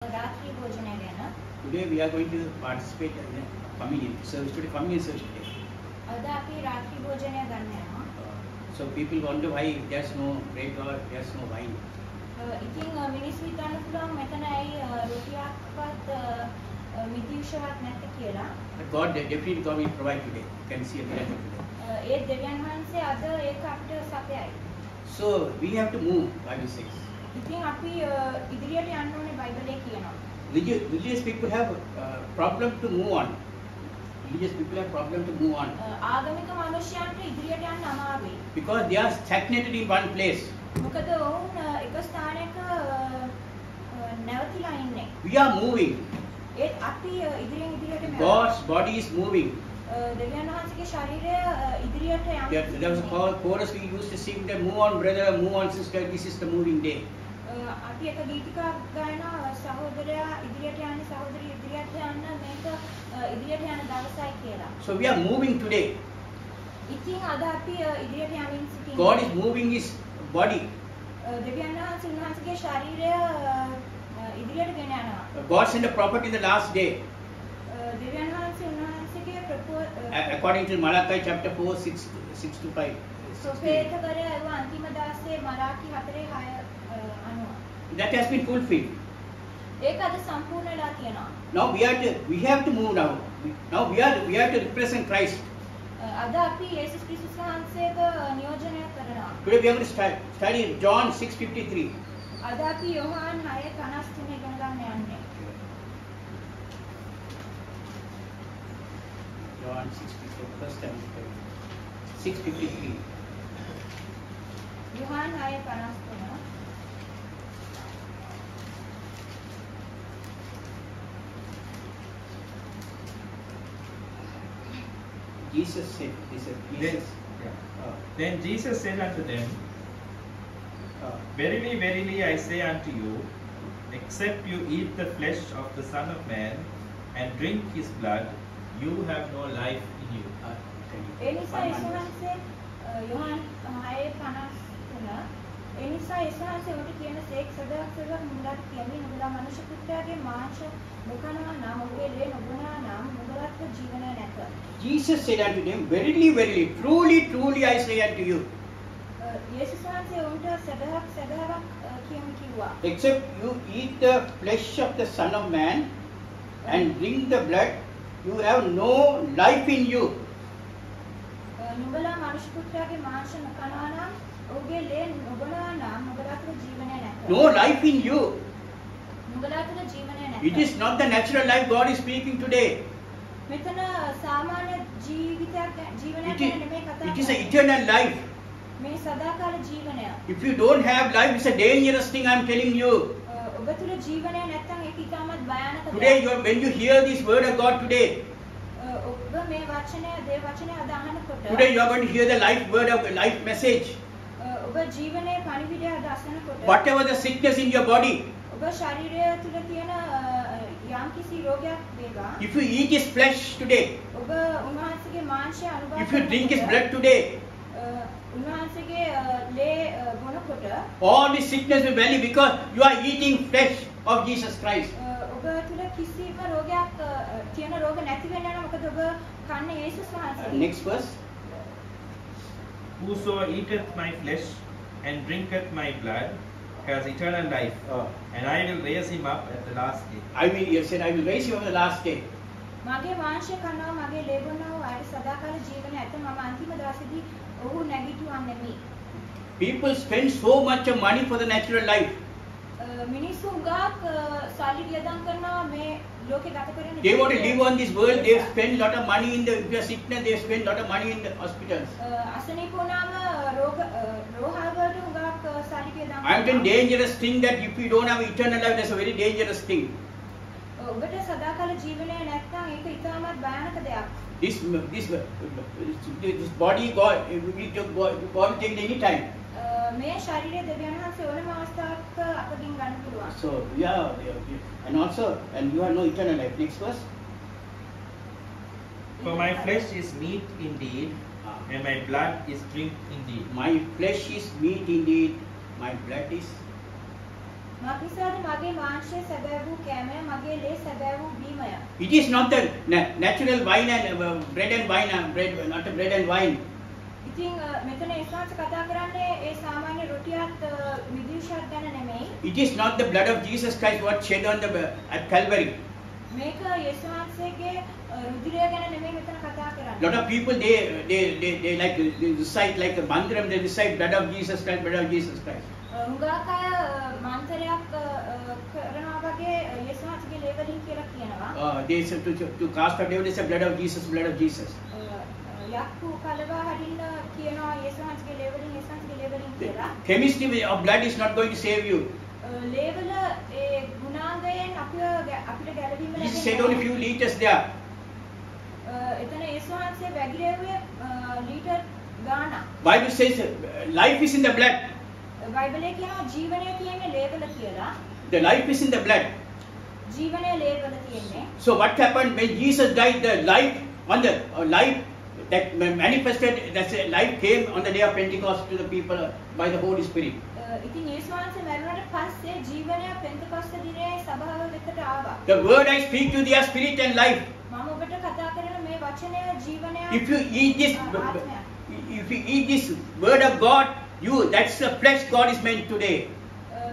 Ratri Bhojana ගැන. Today we are going to participate in a communion service. Today communion service today. අද අපි රාත්‍රී භෝජනය ගන්න යනවා. So people wonder why there's no bread or there's no wine. ඉතින් මිනිස්සු හිතන්න පුළුවන් මෙතන ඇයි රොටියක්වත් මිදිවිෂවත් නැත්te කියලා. But God definitely God will provide today. You can see a miracle today. ඒ දෙවියන් වහන්සේ අද ඒක අපිට සපයයි. So we have to move. Bible says. ඉතින් අපි ඉදිරියට යන්න ඕනේ බයිබලයේ කියනවා. Religious people have problem to move on. Religious people have problem to move on. ආගමික මිනිසයන්ට ඉදිරියට යන්න අමාරුයි. Because they are stagnated in one place. මොකද ඔවුන් එක ස්ථානයක නැවතිලා ඉන්නේ. We are moving. ඒත් අපි ඉදිරියට යනවා. God's body is moving. දෙවියන් වහන්සේගේ ශරීරය ඉදිරියට යනවා. There was a chorus we used to sing that move on brother, move on sister, this is the moving day. අපි එක ගීතිකාවක් ගායනා සහෝදරයා ඉදිරියට යන්න සහෝදරිය ඉදිරියට යන්න මේක ඉදිරියට යන දවසයි කියලා. So we are moving today. ඉතින් අද අපි ඉදිරියට යමින් සිටිනවා. God is moving his body. දෙවියන් වහන්සේ උන්වහන්සේගේ ශරීරය ඉදිරියට ගෙන යනවා. God sent a prophet in the last day. දෙවියන් වහන්සේ උන්වහන්සේගේ according to Malachi chapter 4 6 to 5. සොපේතකරය අන්තිම දාසේ මලාකි 4:6 අනුව. That has been fulfilled. ඒක අද සම්පූර්ණ වෙලා තියෙනවා. Now we have to move now. Now we are to represent Christ. අද අපි යේසුස් ක්‍රිස්තුස් වහන්සේව නියෝජනය කරනවා. Today we are going to study John 6:53. අද අපි යෝහාන් 6:53 ඉගෙන ගන්න යන්නේ. John 6:53 first time 6:53. යෝහාන් 6:53. Jesus said, Then Jesus said unto them, Verily, verily, I say unto you, except you eat the flesh of the Son of Man and drink his blood, you have no life in you. එනිසා යේසුස්වහන්සේ යෝහාන් 6:53 එනිසා යේසුස්වහන්සේ ඔබට කියන සේක් සදාසල මුලට කියමින් නුඹලා මනුෂ්‍ය පුත්‍රයාගේ මාංශ නොකනවා නම් ඔබේ ලේ නොබොනා නම් නුඹලාට ජීවනය නැත. Jesus said unto them, Verily, verily, truly, truly, I say unto you. යේසුස්වහන්සේ ඔවුන්ට සදාවක් කියමු කිව්වා. Except you eat the flesh of the Son of Man and drink the blood, you have no life in you. නුඹලා මනුෂ්‍ය පුත්‍රයාගේ මාංශ නොකනවා නම් ඔහුගේ ලේ නොබොනා නම් නුඹලාට ජීවනය නැත. No life in you. නුඹලාට ජීවනය නැත. It is not the natural life God is speaking today. මෙතන සාමාන්‍ය ජීවිතයක් ජීවනයක් ගැන නෙමෙයි කතා කරන්නේ. It is an eternal life. මේ සදාකාල ජීවනය. If you don't have life, it's a dangerous thing I am telling you. ඔබ තුල ජීවනය නැත්නම් ඒක ඉතාමත් භයානක දෙයක්. Today, when you hear this word of God today, ඔබ මේ වචනය දේව වචනය අද අහනකොට today you are going to hear the life word of life message. ඔබ ජීවනයේ පණිවිඩය අද අසනකොට Whatever the sickness in your body, ඔබ ශරීරය තුල තියෙන යම්කිසි රෝගයක් වේවා. if you eat his flesh today, ඔබ උන්වහන්සේගේ මාංශය අනුභව if you drink his blood today, උන්වහන්සේගේ ලේ බොනකොට all this sickness will vanish because you are eating flesh of Jesus Christ. ඔබ තුල කිසිම රෝගයක් තියෙන රෝග නැති වෙන්නේ නැහැ මොකද ඔබ කන්නේ යේසුස් වහන්සේ. Next verse. Whoso eateth my flesh and drinketh my blood has eternal life, and I will raise him up at the last day. He said, I will raise you on the last day. මගේ මාංශය කනවා මගේ ලේ බොනවා ආයේ සදාකාල ජීවනය ඇත මම අන්තිම දවසේදී ඔහු නැගිටුවන්නෙමි. People spend so much of money for the natural life. මිනිස්සු උගාක් සල්ලි වියදම් කරනවා මේ ලෝකේ ගත කරන They want to live on this world. They spend lot of money in the if you are sickness. They spend lot of money in the hospitals. අසනීප වුණාම රෝහල් වලට උගාක් සල්ලි වියදම් I am telling dangerous thing that if you don't have eternal life, that's a very dangerous thing. ඔබට සදාකාල ජීවනය නැත්නම් ඒක ඉතාමත් භයානක දෙයක්. This body God will take it any time. මේ ශරීරය දෙවියන් වහන්සේ ඕනම අවස්ථාවක අපගෙන් ගන්න පුළුවන්. So and you have no eternal life. Next verse. For my flesh is meat indeed, and my blood is drink indeed. My flesh is meat indeed. My blood is මක්නිසාද මගේ මාංශය සැබෑ වූ කෑමය මගේ ලේ සැබෑ වූ බීමය. It is not the natural wine and bread and wine, not the bread and wine. ඉතින් මෙතන ඒසාංශ කතා කරන්නේ ඒ සාමාන්‍ය රොටියත් විදුෂයත් ගැන නෙමෙයි. It is not the blood of Jesus Christ what shed on the at Calvary. මේක යේසුස්ගේ රුධිරය ගැන නෙමෙයි මෙතන කතා කරන්නේ. Lot of people they like they recite like a mantra, they recite blood of Jesus Christ, blood of Jesus Christ. හුඟක් අය මන්ත්‍රයක් කරනවා වගේ යේසුස්ගේ ලේ වලින් කියලා කියනවා. They say to cast out devil, they say blood of Jesus, blood of Jesus. යක්කු කලවා හරින්න කියනවා යේසුස්ගේ ලේ වලින් යේසුස්ගේ ලේ වලින් The කියලා. chemistry of blood is not going to save you. ලේවල ඒ ගුණාංගයෙන් අපිට ගැලවීම He said only few liters there. එතන යේසුස්ගේ වැගිරෙව්වේ ලීටර් ගාණක්. Bible says life is in the blood. බයිබලයේ කියනවා ජීවනය තියෙන්නේ ලේවල කියලා. The life is in the blood. ජීවනය ලේවල තියෙන්නේ. So what happened when Jesus died? The life on the life that manifested, that life came on the day of Pentecost to the people by the Holy Spirit. ඉතින් යේසුස් වහන්සේ මරුණාට පස්සේ ජීවනය පෙන්තකොස්ත දිනේ සභාව වෙතට ආවා. The word I speak to thee are spirit and life. මම ඔබට කතා කරන මේ වචනය ජීවනය If you eat this, ආත්මය. if you eat this word of God, that's the flesh God is meant today.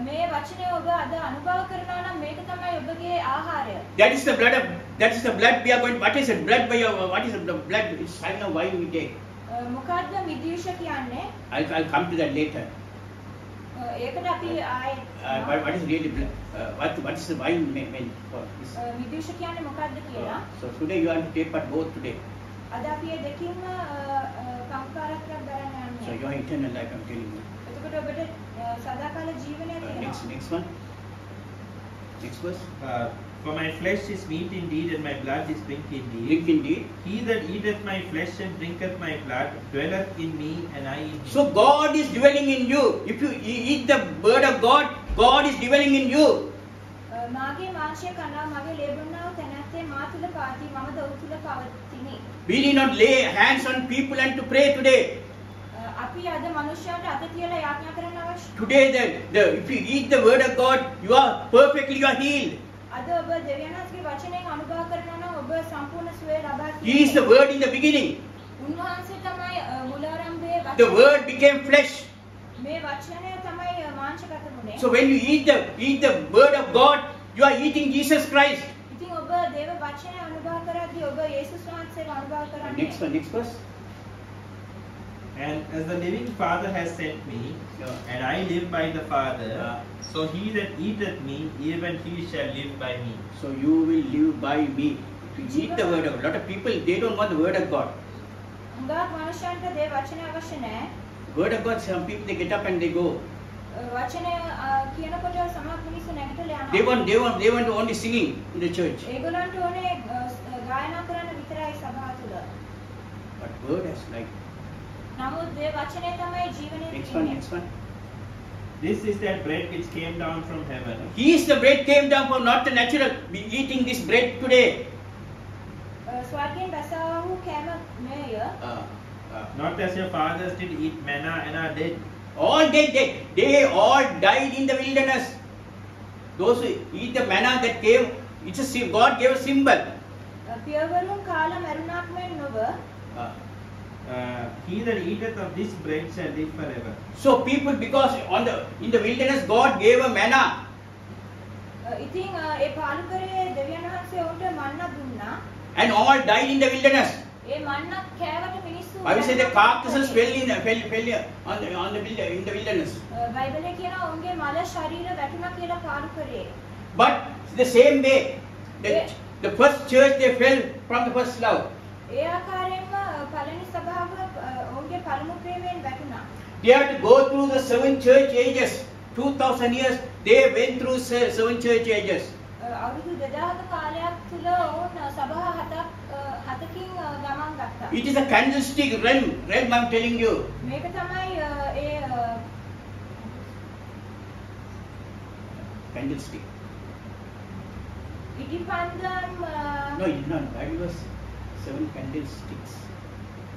මේ වචනය ඔබ අද අනුභව කරනවා නම් මේක තමයි ඔබගේ ආහාරය. That is the blood we are going. What is the blood? What is the blood? It's sign of wine we take. මොකද්ද විද්‍යුෂ කියන්නේ? I'll come to that later. ඒකට අපි ආයේ What is really blood? What is the wine meant for? විද්‍යුෂ කියන්නේ මොකද්ද කියලා. So today you have to take part both today. අද අපි ඒ දෙකින්ම සම්පාරකයක් ගන්න So යන්නේ. your eternal life, I'm telling you. එතකොට ඔබට සදාකාල ජීවනය තියෙනවා. Next one. Next verse. For my flesh is meat indeed, and my blood is drink indeed. Drink indeed. He that eateth my flesh and drinketh my blood dwelleth in me, and I in him. So God is dwelling in you. If you eat the word of God, God is dwelling in you. මාගේ මාංශය කනවා මගේ ලේ බොන්නා වූ තැනැත්තේ මා තුල පාති මමද ඔහු තුල පවතිමි. We need not lay hands on people and to pray today. අපි අද මනුෂ්‍යයන්ට අත තියලා යාඥා කරන්න අවශ්‍ය. Today, if you eat the word of God, you are perfectly you are healed. අද ඔබ දෙවියන් වහන්සේගේ වචනයෙන් අනුභව කරනවා නම් ඔබ සම්පූර්ණ සුවය ලබා He is the word in the beginning. උන්වහන්සේ තමයි මුලාරම්භයේ The word became flesh. මේ වචනය තමයි මාංශගත වුනේ. So when you eat the word of God, you are eating Jesus Christ. ඉතින් ඔබ දේව වචනය අනුභව කරද්දී ඔබ යේසුස් වහන්සේව අනුභව කරන්නේ. Next verse. And as the living Father has sent me, and I live by the Father, so he that eateth me, even he shall live by me. So you will live by me. If you eat the word of God. A lot of people, they don't want the word of God. හුඟක් මනුෂ්‍යයන්ට දේව වචනය අවශ්‍ය නැහැ. Word of God, some people they get up and they go. වචනය කියනකොට සමහර මිනිස්සු නැගිටලා They යනවා. want only singing in the church. ඒගොල්ලන්ට ඕනේ ගායනා කරන්න විතරයි සභාව තුල. But word has life. නමුත් මේ වචනය තමයි ජීවනයේ Next තියෙන්නේ. one. This is that bread which came down from heaven. He is the bread came down from not the natural. We eating this bread today. ස්වර්ගයෙන් බැසා වූ කෑම මෙය. Not as your fathers did eat manna and are dead. All they all died in the wilderness. Those who eat the manna that came, it's a God gave a symbol. පියවරුන් කාලා මරුණාක් මෙන් නොව He that eateth of this bread shall live forever. So people, because in the wilderness God gave a manna. ඉතින් ඒ පාලුකරේ දෙවියන් වහන්සේ උන්ට මන්න දුන්නා. And all died in the wilderness. ඒ මන්නක් කෑවට මිනිස්සු I will say the carcasses fell in the wilderness. බයිබලයේ කියනවා උන්ගේ මල ශරීර වැටුණා කියලා පාලුකරේ. But the same way, the first church they fell from the first love. ඒ ආකාරයෙන්ම පළවෙනි සභාව ඔවුන්ගේ පළමු ප්‍රේමයෙන් වැටුණා. They had to go through the 7 church ages. 2000 years they went through 7 church ages. අවුරුදු 2000ක කාලයක් තුල ඔවුන් සභා හතකින් ගමන් ගත්තා. It is a candlestick realm I'm telling you. මේක තමයි ඒ Candlestick. ඉටිපන්දම් No, it is not. That was 7 candlesticks.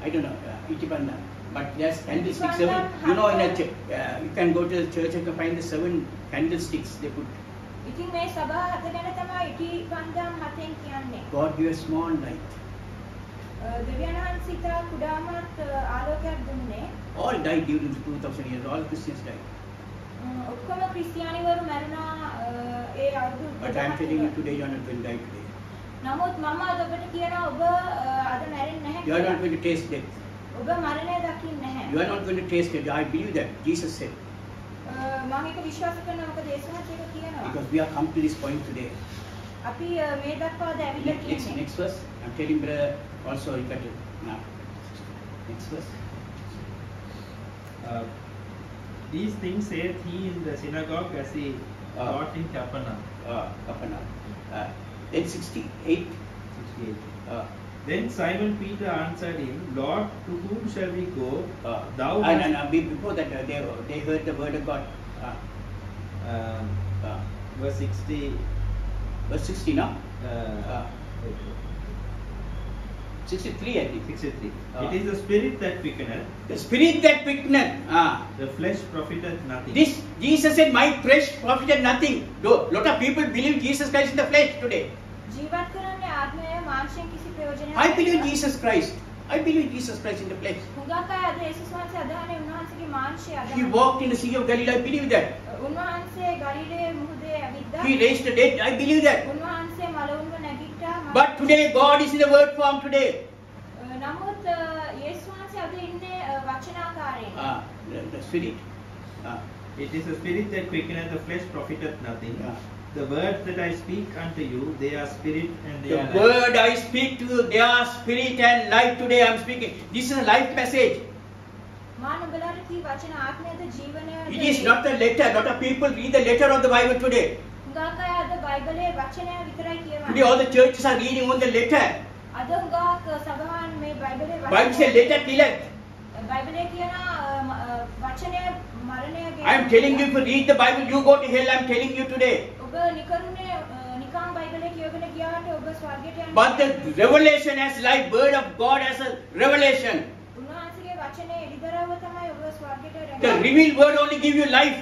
I don't know. Itipanda. But there's candlesticks. Seven, you know, in a you can go to the church and find the 7 candlesticks they put. ඉතින් මේ සභා හත ගැන තමයි ඉටි පන්දම් හතෙන් කියන්නේ. God gave a small light. දෙවියන් වහන්සේ ඉතා කුඩාමත් ආලෝකයක් දුන්නේ. All died during the 2000 years. All Christians died. ඔක්කොම ක්‍රිස්තියානිවරු මැරුණා ඒ අවුරුදු. But I am telling you today, you are not going to die today. නමුත් මම අද ඔබට කියනවා ඔබ අද මැරෙන්නේ නැහැ. You are not going to taste death. ඔබ මරණය දකින්නේ නැහැ. You are not going to taste it. I believe that. Jesus said. මම ඒක විශ්වාස කරනවා මොකද ඒසුමත් ඒක කියනවා. Because we have come to this point today. අපි මේ දක්වා දැවිලා තියෙන්නේ. Next verse. I'm telling brother also you got it now. Next verse. These things said he in the synagogue as he taught in Capernaum. Capernaum. Then 68. Then Simon Peter answered him, Lord, to whom shall we go? Thou before that they heard the word of God. Verse 60. Verse 60 now? 63 I think. 63. It is the spirit that quickeneth. The spirit that quickeneth. The flesh profiteth nothing. This Jesus said, my flesh profited nothing. Lot of people believe Jesus Christ in the flesh today. ජීවත් කරන්නේ ආත්මය මාංශයෙන් කිසි ප්‍රයෝජනයක් I believe Jesus Christ. I believe Jesus Christ in the flesh. හුඟක් අය අද යේසුස් වහන්සේ අදහන්නේ උන්වහන්සේගේ මාංශය අදහන. He walked in the sea of Galilee. I believe that. උන්වහන්සේ ගලිලේ මුහුදේ ඇවිද්දා. He raised the dead. I believe that. උන්වහන්සේ මලවුන්ව නැගිට්ටා. But today God is in the word form today. නමුත් යේසුස් වහන්සේ අද ඉන්නේ වචනාකාරයෙන්. The spirit. It is the spirit that quickeneth, the flesh profiteth nothing. The words that I speak unto you, they are spirit and they are life. The word I speak to you, they are spirit and life. Today I am speaking. This is a life message. It is not a letter. A lot of people read the letter of the Bible today. Today all the churches are reading on the letter. Bible says letter killeth. I am telling you, if you read the Bible, you go to hell. I am telling you today. But the revelation as life, word of God as a revelation. The revealed word only give you life.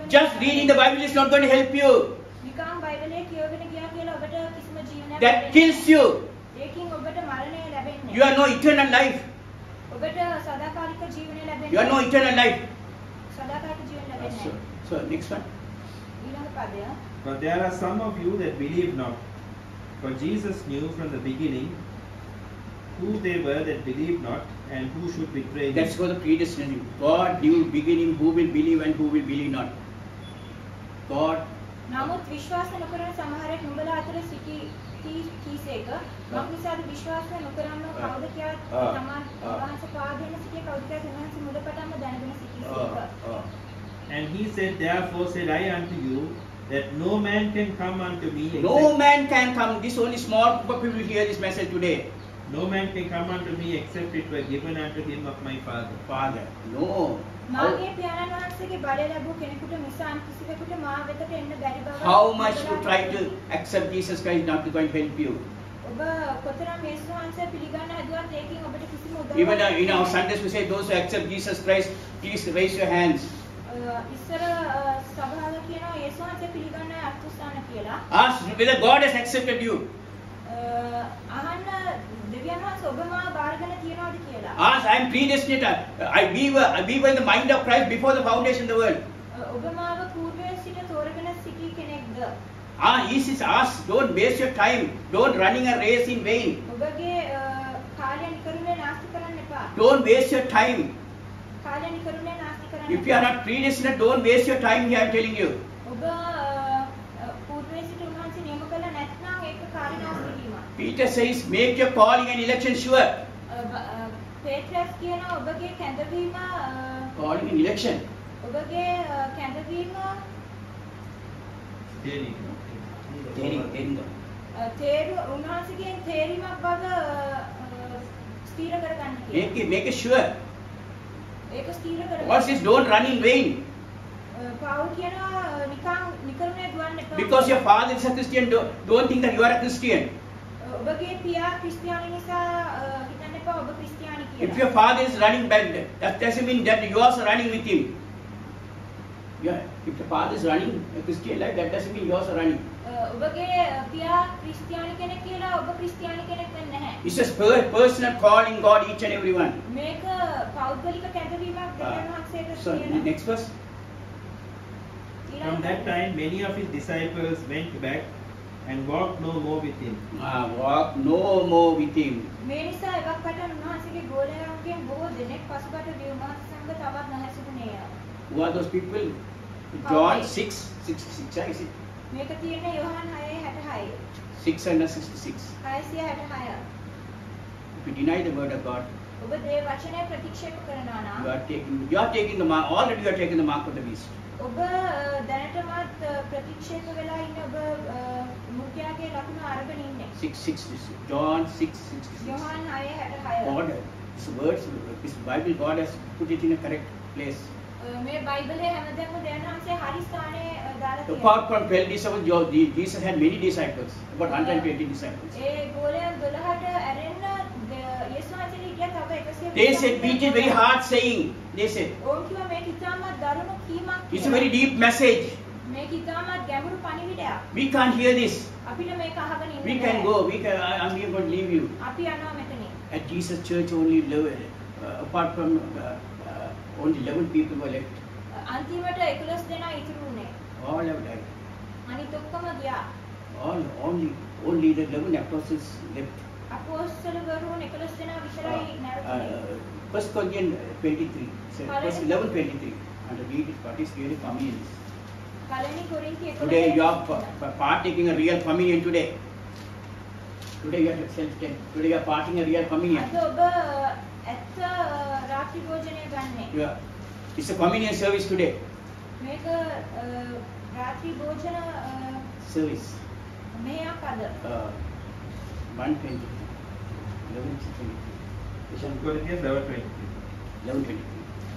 Just reading the Bible is not going to help you. That kills you. You are no eternal life. You are no eternal life. So next one. But there are some of you that believe not. For Jesus knew from the beginning who they were that believed not and who should betray him. That's for the predestination. God knew beginning who will believe and who will believe not. God. නමුත් විශ්වාස නොකරන සමහරෙක් නුඹලා අතර සිටි කීසේක මක් නිසාද විශ්වාස නොකරන කවුද කියා තමන් වහන්සේ පාදයෙන් සිටිය කවුද කියා තමන්සේ මුලපටම දැනගෙන සිටිසේක. And he said, therefore said I unto you, that no man can come unto me except... No man can come. This only small group of people hear this message today. No man can come unto me except it were given unto him of my Father. Father. No. How much you try to accept Jesus Christ not going to help you? Even in our Sundays we say those who accept Jesus Christ, please raise your hands. Ask whether God has accepted you. Ask, I am predestinated. I we were in the mind of Christ before the foundation of the world. Ask, don't waste your time. Don't running a race in vain. Don't waste your time. If you are not predestined, don't waste your time here, I am telling you. Peter says, make your calling and election sure. Calling and election. Make it sure. What's this? Don't run in vain. Because your father is a Christian, don't think that you are a Christian. ඔබගේ පියා ක්‍රිස්තියානි නිසා හිතන්න එපා ඔබ ක්‍රිස්තියානි If කියලා. your father is running back, that doesn't mean that you are also running with him. Yeah, if the father is running a Christian life, that doesn't mean you are also running. ඔබගේ පියා ක්‍රිස්තියානි කෙනෙක් කියලා ඔබ ක්‍රිස්තියානි කෙනෙක් වෙන්නේ නැහැ. It's just personal calling God each and every one. මේක පෞද්ගලික කැඳවීමක් දෙවියන් වහන්සේට So තියෙන. next verse. From that time, many of his disciples went back and walked no more with him. Walk no more with him. මේ නිසා එවක් පටන් උන්වහන්සේගේ ගෝලයන්ගෙන් බොහෝ දෙනෙක් පසුබට වී උන්වහන්සේ සමග තවත් නොහැසිරුණේය. Who are those people? John 6:66. Is it? මේක තියෙන්නේ යෝහන් 6:66. 666. 666. If you deny the word of God, ඔබ දේ වචනය ප්‍රතික්ෂේප කරනවා නම් you are taking the mark. Already you are taking the mark of the beast. ඔබ දැනටමත් ප්‍රතික්ෂේප වෙලා ඉන්න ඔබ මුර්ගයාගේ ලකුණු අරගෙන ඉන්නේ. 666. John 6:66. යෝහන් 6:66. Order. This words, this Bible, God has put it in a correct place. මේ බයිබලයේ හැමදේම දෙවියන් වහන්සේ හරි ස්ථානයේ දාලා තියෙනවා. Apart from 12 disciples, Jesus had many disciples, about 120 disciples. ඒ ගෝලයන් 12ට ඇරෙන්න යේසුස් වහන්සේගේ ගියා තව 150. They said, "It is very hard saying." They said, ඕන් කිව්වා මේක ඉතාමත් දරුණු කීමක්. "It's a very deep message. මේක ඉතාමත් ගැඹුරු පණිවිඩයක්. We can't hear this. අපිට මේක අහගෙන ඉන්න We can go. I'm here going to leave you." අපි යනවා මෙතනින්. At Jesus Church, only apart from only 11 people were left. අන්තිමට 11 දෙනා ඉතුරු වුණේ. All have died. අනිත් ඔක්කොම ගියා. Only the 11 apostles left. අපොස්තලවරුන් 11 දෙනා විතරයි නැවතුනේ. 1 Corinthians 23. Verse 11:23. And read it. What is really communion? පළවෙනි කොරින්ති 11. Today you are partaking a real communion today. Today you are self-taken. Today you are partaking a real communion. අද ඔබ ඇත්ත රාත්‍රී භෝජනය ගන්නේ. Yeah. It's a communion service today. මේක රාත්‍රී භෝජන Service. මෙයක් අද. 1:23. 11:23. 2 Corinthians 11:23. 11:23.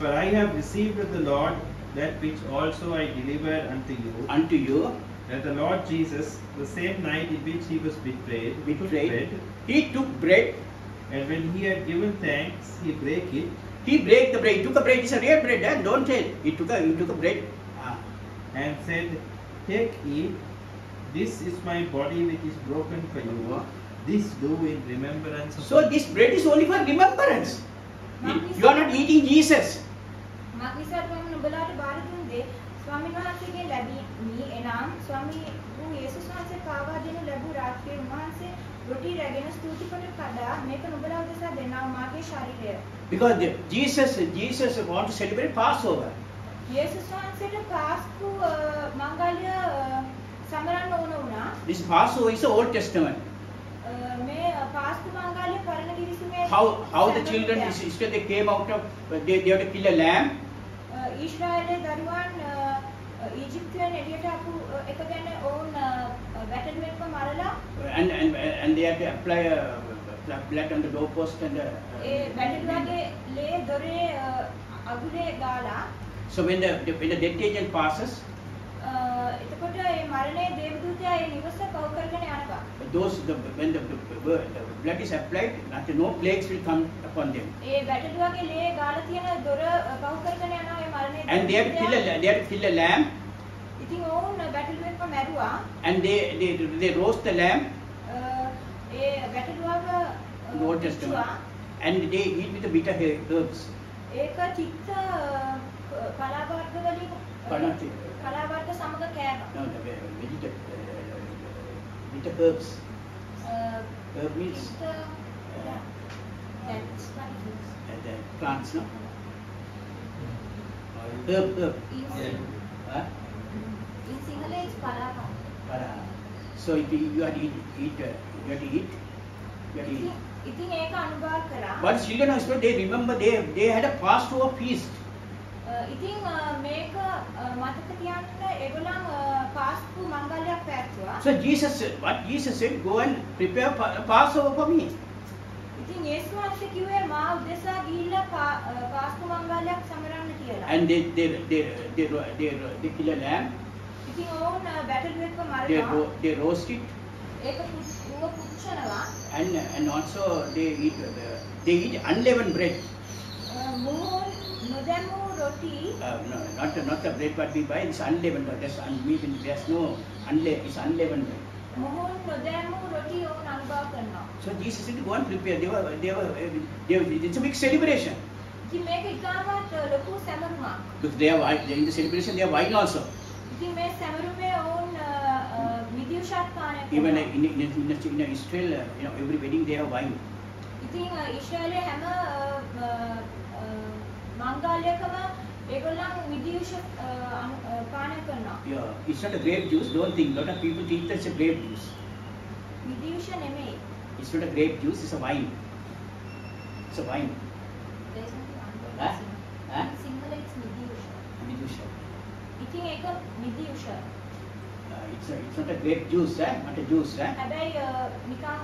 For I have received of the Lord that which also I delivered unto you, Unto you, that the Lord Jesus, the same night in which he was betrayed, took betrayed. bread, He took bread. and when he had given thanks, he brake it, He break the bread. He took a bread. It's a real bread. Don't tell. He took a bread. and said, "Take, eat, this is my body which is broken for you. This do in remembrance of So this bread is only for remembrance. You are not eating Jesus. මක්නිසාද මම නුඹලාට බාර දුන්නේ ස්වාමීන් වහන්සේගේ ලැබීමි එනම් ස්වාමී වූ යේසුස් වහන්සේ පාවා දෙනු ලැබූ රාත්‍රියේ උන්වහන්සේ රොටි රැගෙන ස්තුති කොට කඩා මේක නුඹලා උදෙසා දෙනවා මාගේ ශරීරය. Because Jesus want to celebrate Passover. යේසුස් වහන්සේට පාස්කු මංගල්‍ය සමරන්න ඕන වුණා. This Passover is the Old Testament. මේ පාස්කු මංගල්‍ය පරණ කිවිසුමේ How the children Israel they came out of they had to kill a lamb. ඊශ්‍රායලයේ දරුවන් ඊජිප්තුවෙන් එළියට ආපු එක ගැන ඔවුන් වැටළුවෙක්ව මරලා and they had to apply blood on the doorpost and ඒ වැටළුවගේ ලේ දොරේ අගුලේ ගාලා. So when the death angel passes, එතකොට මේ මරණයේ දේවදූතයා ඒ නිවස පව කරගෙන යනවා. when the blood is applied, no plagues will come upon them. ඒ වැටළුවගේ ලේ ගාලා තියෙන දොර පව කරගෙන යනවා මේ මරණයේ. And they had to kill a lamb. ඉතින් ඔවුන් වැටළුවෙක්ව මැරුවා. And they roast the lamb. A වැටළුවව in the Old Testament. And they eat with the bitter herbs. ඒක චිත්ත කලාවර්ග වලින් කලාවර්ග සමග කෑම. No, the bitter herbs. Herb means that's what it is. the plants, no? Herb. Huh? In Sinhala it's palava. So you have to eat. ඉතින් ඒක අනුභව කරා. But children of Israel, they remember they had a Passover feast. ඉතින් මේක මතක තියාගන්න ඒගොල්ලන් පාස්කු මංගල්‍යයක් පැවැත්තුවා. So what Jesus said, go and prepare Passover for me. ඉතින් යේසුස් වහන්සේ කිව්වේ මා උදෙසා ගිහිල්ලා පාස්කු මංගල්‍යයක් සමරන්න කියලා. And they kill a lamb. ඉතින් ඕන් බැටළුවෙක්ව මරනවා. They roast it. ඒක පුච්චනවා. And also they eat unleavened bread. මොහොන් නොදැමූ roti. No, not the bread what we buy. It's unleavened. There's no it's unleavened bread. මොහොන් නොදැමූ රොටි ඕන අනුභව කරනවා. So Jesus said, go and prepare. It's a big celebration. ඉතින් මේක ඉතාමත් ලොකු සැමරුමක්. Because in the celebration they have wine also. ඉතින් මේ සැමරුමේ ඕන් විදියුෂත් පානය Even කරනවා. in Israel, every wedding they have wine. ඉතින් ඊශ්‍රායලයේ හැම මංගල්‍යකම ඒගොල්ලන් විදියුෂ පානය කරනවා. Yeah, it's not a grape juice. Don't think. A lot of people think that's a grape juice. විදියුෂ නෙමෙයි. It's not a grape juice. It's a wine. It's a wine. Sinhala it's විදියුෂ. Vidusha. ඉතින් ඒක විදියුෂ. It's not a grape juice, not a juice. හැබැයි නිකන්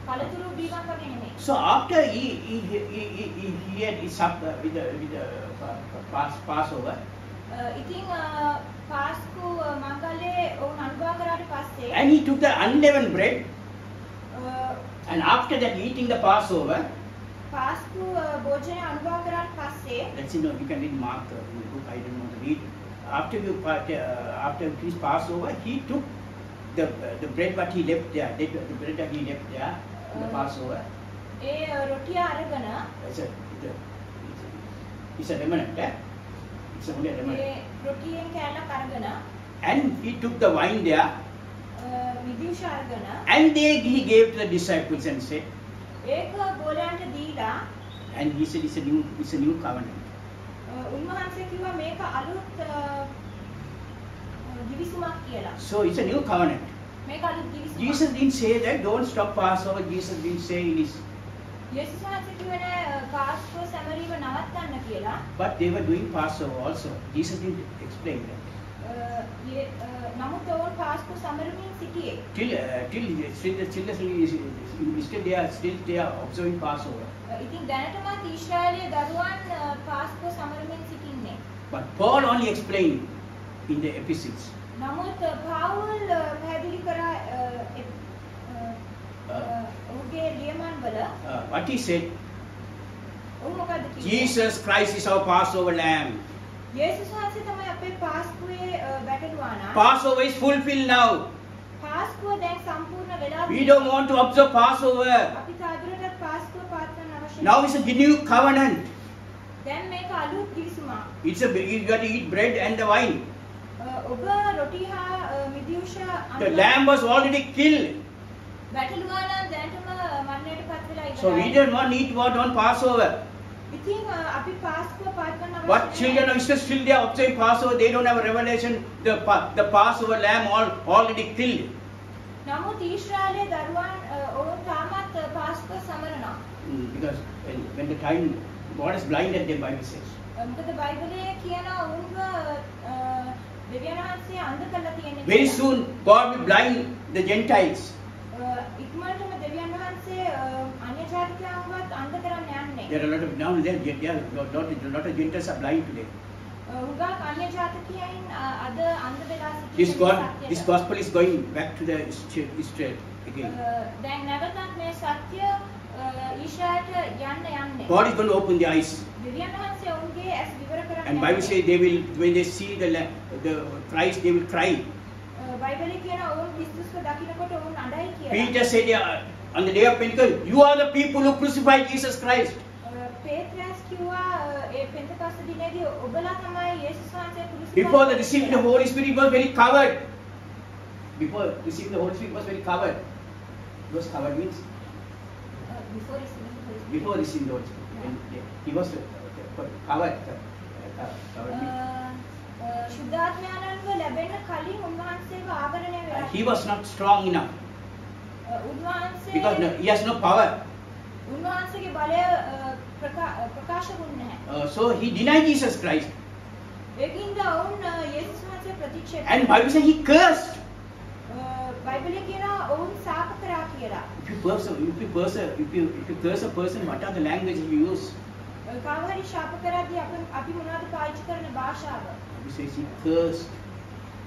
පළතුරු බීමක් වගේ නෙමෙයි. So after he had his supper with the Passover. ඉතින් පාස්කු මංගල්‍යයේ ඕන අනුභව කරාට පස්සේ And he took the unleavened bread. And after that eating the Passover. පාස්කු භෝජනය අනුභව කරාට පස්සේ Let's you can read Mark in the book. I don't want to read. After his Passover, he took the bread what he left there. The bread that he left there in the Passover. ඒ රොටිය අරගෙන It's a remnant. It's only a A remnant. රොටියෙන් කෑල්ලක් අරගෙන And he took the wine there. විදියුෂ අරගෙන And he gave to the disciples and said. ඒක ගෝලයන්ට දීලා And he said it's a new covenant. උන්වහන්සේ කිව්වා මේක අලුත් දිවිසුමක් කියලා. So it's a new covenant. මේක අලුත් දිවිසුමක්. Jesus didn't say that. Don't stop Passover. Jesus didn't say in his. යේසුස් වහන්සේ කිව්වේ නෑ පාස්කු සැමරීම නවත්තන්න කියලා. But they were doing Passover also. Jesus didn't explain that. නමුත් ඔවුන් පාස්කු සැමරීමෙන් සිටියේ. Still they are observing Passover. ඉතින් දැනටමත් ඊශ්‍රායලයේ දරුවන් පාස්කු සැමරීමෙන් සිටින්නේ. But Paul only explained in the epistles. නමුත් පාවුල් පැහැදිලි කරා ඔහුගේ ලියමන් වල What he said. ඔහු මොකද කිව්වේ? Jesus Christ is our Passover lamb. යේසුස් වහන්සේ තමයි අපේ පාස්කුවේ බැටළුවානා. Passover is fulfilled now. පාස්කුව දැන් සම්පූර්ණ වෙලා We don't want to observe Passover. අපි තාදුරටත් පාස්කුව පාත්වන්න අවශ්‍ය Now it's a new covenant. දැන් මේක අලුත් දිවිසුමක්. You got to eat bread and the wine. ඔබ රොටි හා මිදියුෂ The lamb was already killed. බැටළුවානා දැන්ටම මරණයට පත් වෙලා ඉවරයි. So we don't want to eat what on Passover. ඉතින් අපි පාස්කුව පාත්වන්න අවශ්‍ය But children of Israel still they are observing Passover. They don't have a revelation. The Passover lamb already killed. නමුත් ඊශ්‍රායලයේ දරුවන් ඔවුන් තාමත් පාස්කුව සමරනවා. Because when the time God has blinded them, Bible says. මොකද බයිබලයේ කියනවා ඔවුන්ව දෙවියන් වහන්සේ අන්ධ කරලා තියෙන්නේ. Very soon God will blind the Gentiles. ඉක්මනටම දෙවියන් වහන්සේ අන්‍ය ජාතිකයන්වත් අන්ධ කරන්න යන්නේ. There are a lot of now there are lot of Gentiles are blind today. උගා අන්‍ය ජාතිකයන් අද අන්ධ වෙලා සිටිනවා. This gospel is going back to the Israel again. දැන් නැවතත් මේ සත්‍ය ඊශ්‍රායලට යන්නේ. God is going to open the eyes. දෙවියන් වහන්සේ ඔවුන්ගේ ඇස් විවර කරන්න. And Bible says they will, when they see the Christ, they will cry. බයිබලයේ කියන ඔවුන් ක්‍රිස්තුස්ව දකින්නකොට ඔවුන් අඬයි කියලා. Peter said on the day of Pentecost, you are the people who crucified Jesus Christ. පේත්‍රස් කිව්වා ඒ පෙන්තකොස්ත දිනේදී ඔබලා තමයි යේසුස් වහන්සේ ක්‍රිස්තුස්. Before the receiving the Holy Spirit, it was very covered. Before receiving the Holy Spirit, it was very covered. It was covered means before receiving the Holy Spirit. Before receiving the Holy Spirit, he was covered. Covered means ශුද්ධාත්මයන්ව ලැබෙන්න කලින් උන්වහන්සේව ආවරණය වෙලා. He was not strong enough. උන්වහන්සේ Because he has no power. උන්වහන්සේගේ බලය ප්‍රකාශ වුණේ නැහැ. So he denied Jesus Christ. ඒකින්ද ඔවුන් යේසුස් වහන්සේ ප්‍රතික්ෂේප. And Bible says he cursed. බයිබලයේ කියනවා ඔවුන් සාප කරා කියලා. If you curse a person, what are the languages you use? කාව හරි ශාප කරද්දී අපි මොනවද පාවිච්චි කරන භාෂාව? Bible says he cursed.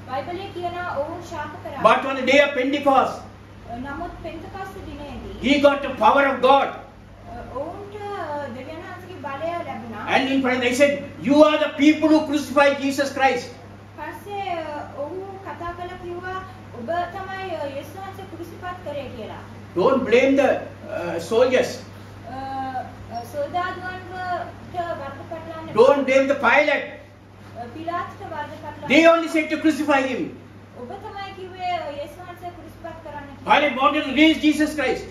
බයිබලයේ කියනවා ඔවුන් ශාප කරා. But on the day of Pentecost, නමුත් පෙන්තකස්ත දිනේදී he got the power of God. ඔවුන්ට දෙවියන් වහන්සේගේ බලය ලැබුණා. And in front they said, you are the people who crucified Jesus Christ. පස්සේ ඔහු කතා කළා කිව්වා ඔබ තමයි යේසුස් වහන්සේ කුරුසිපත් කරේ කියලා. Don't blame the soldiers. සොල්දාදුවන්ට වර්ධ පටලන්න. Don't blame the Pilate. පිලාත්ට වර්ධ පටලන්න. They only said to crucify him. ඔබ තමයි කිව්වේ යේසුස් වහන්සේ කුරුසිපත් කරන්න කියලා. Pilate wanted to release Jesus Christ.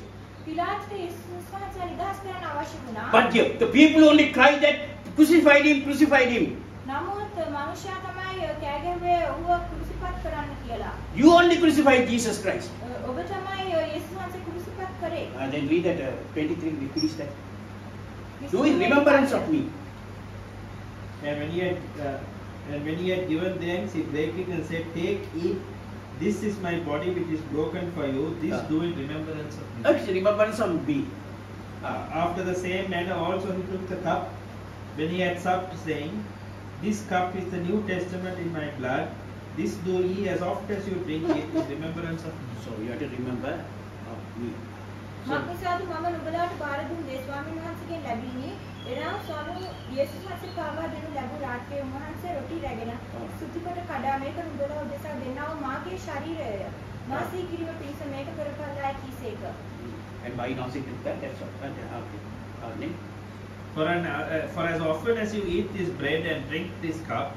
පිලාත්ට යේසුස් වහන්සේ නිදහස් කරන්න අවශ්‍ය වුණා. But the people only cried that crucified him, crucified him. නමුත් මනුෂ්‍යයා තමයි කෑ ගැහුවේ ඔහුව කුරුසිපත් කරන්න කියලා. You only crucified Jesus Christ. ඔබ තමයි යේසුස් වහන්සේ කුරුසිපත් කරේ. Then read that 23, we finish that. Do in remembrance of me. And when he had given thanks, he broke it and said, "Take, eat. This is my body which is broken for you. This do in remembrance of me." It's remembrance of me. After the same manner also he took the cup when he had supped, saying, "This cup is the New Testament in my blood. This do ye as oft as you drink it in remembrance of me." So you have to remember of me. මක්නිසාද මම නුඹලාට බාර දුන් දේ ස්වාමීන් වහන්සේගෙන් ලැබීනි. එනම් ස්වාමී යේසුස් වහන්සේ පාවා දෙනු ලැබූ රාත්‍රියේ උන්වහන්සේ රොටි රැගෙන සුතිකොට කඩා මේක නුඹලා උදෙසා දෙන්නා වූ මාගේ ශරීරයය. මා සිහි කිරීම පිණිස මේක කරකල්ලායි කීසේක. And why not sit with that? That's what. Name. For as often as you eat this bread and drink this cup,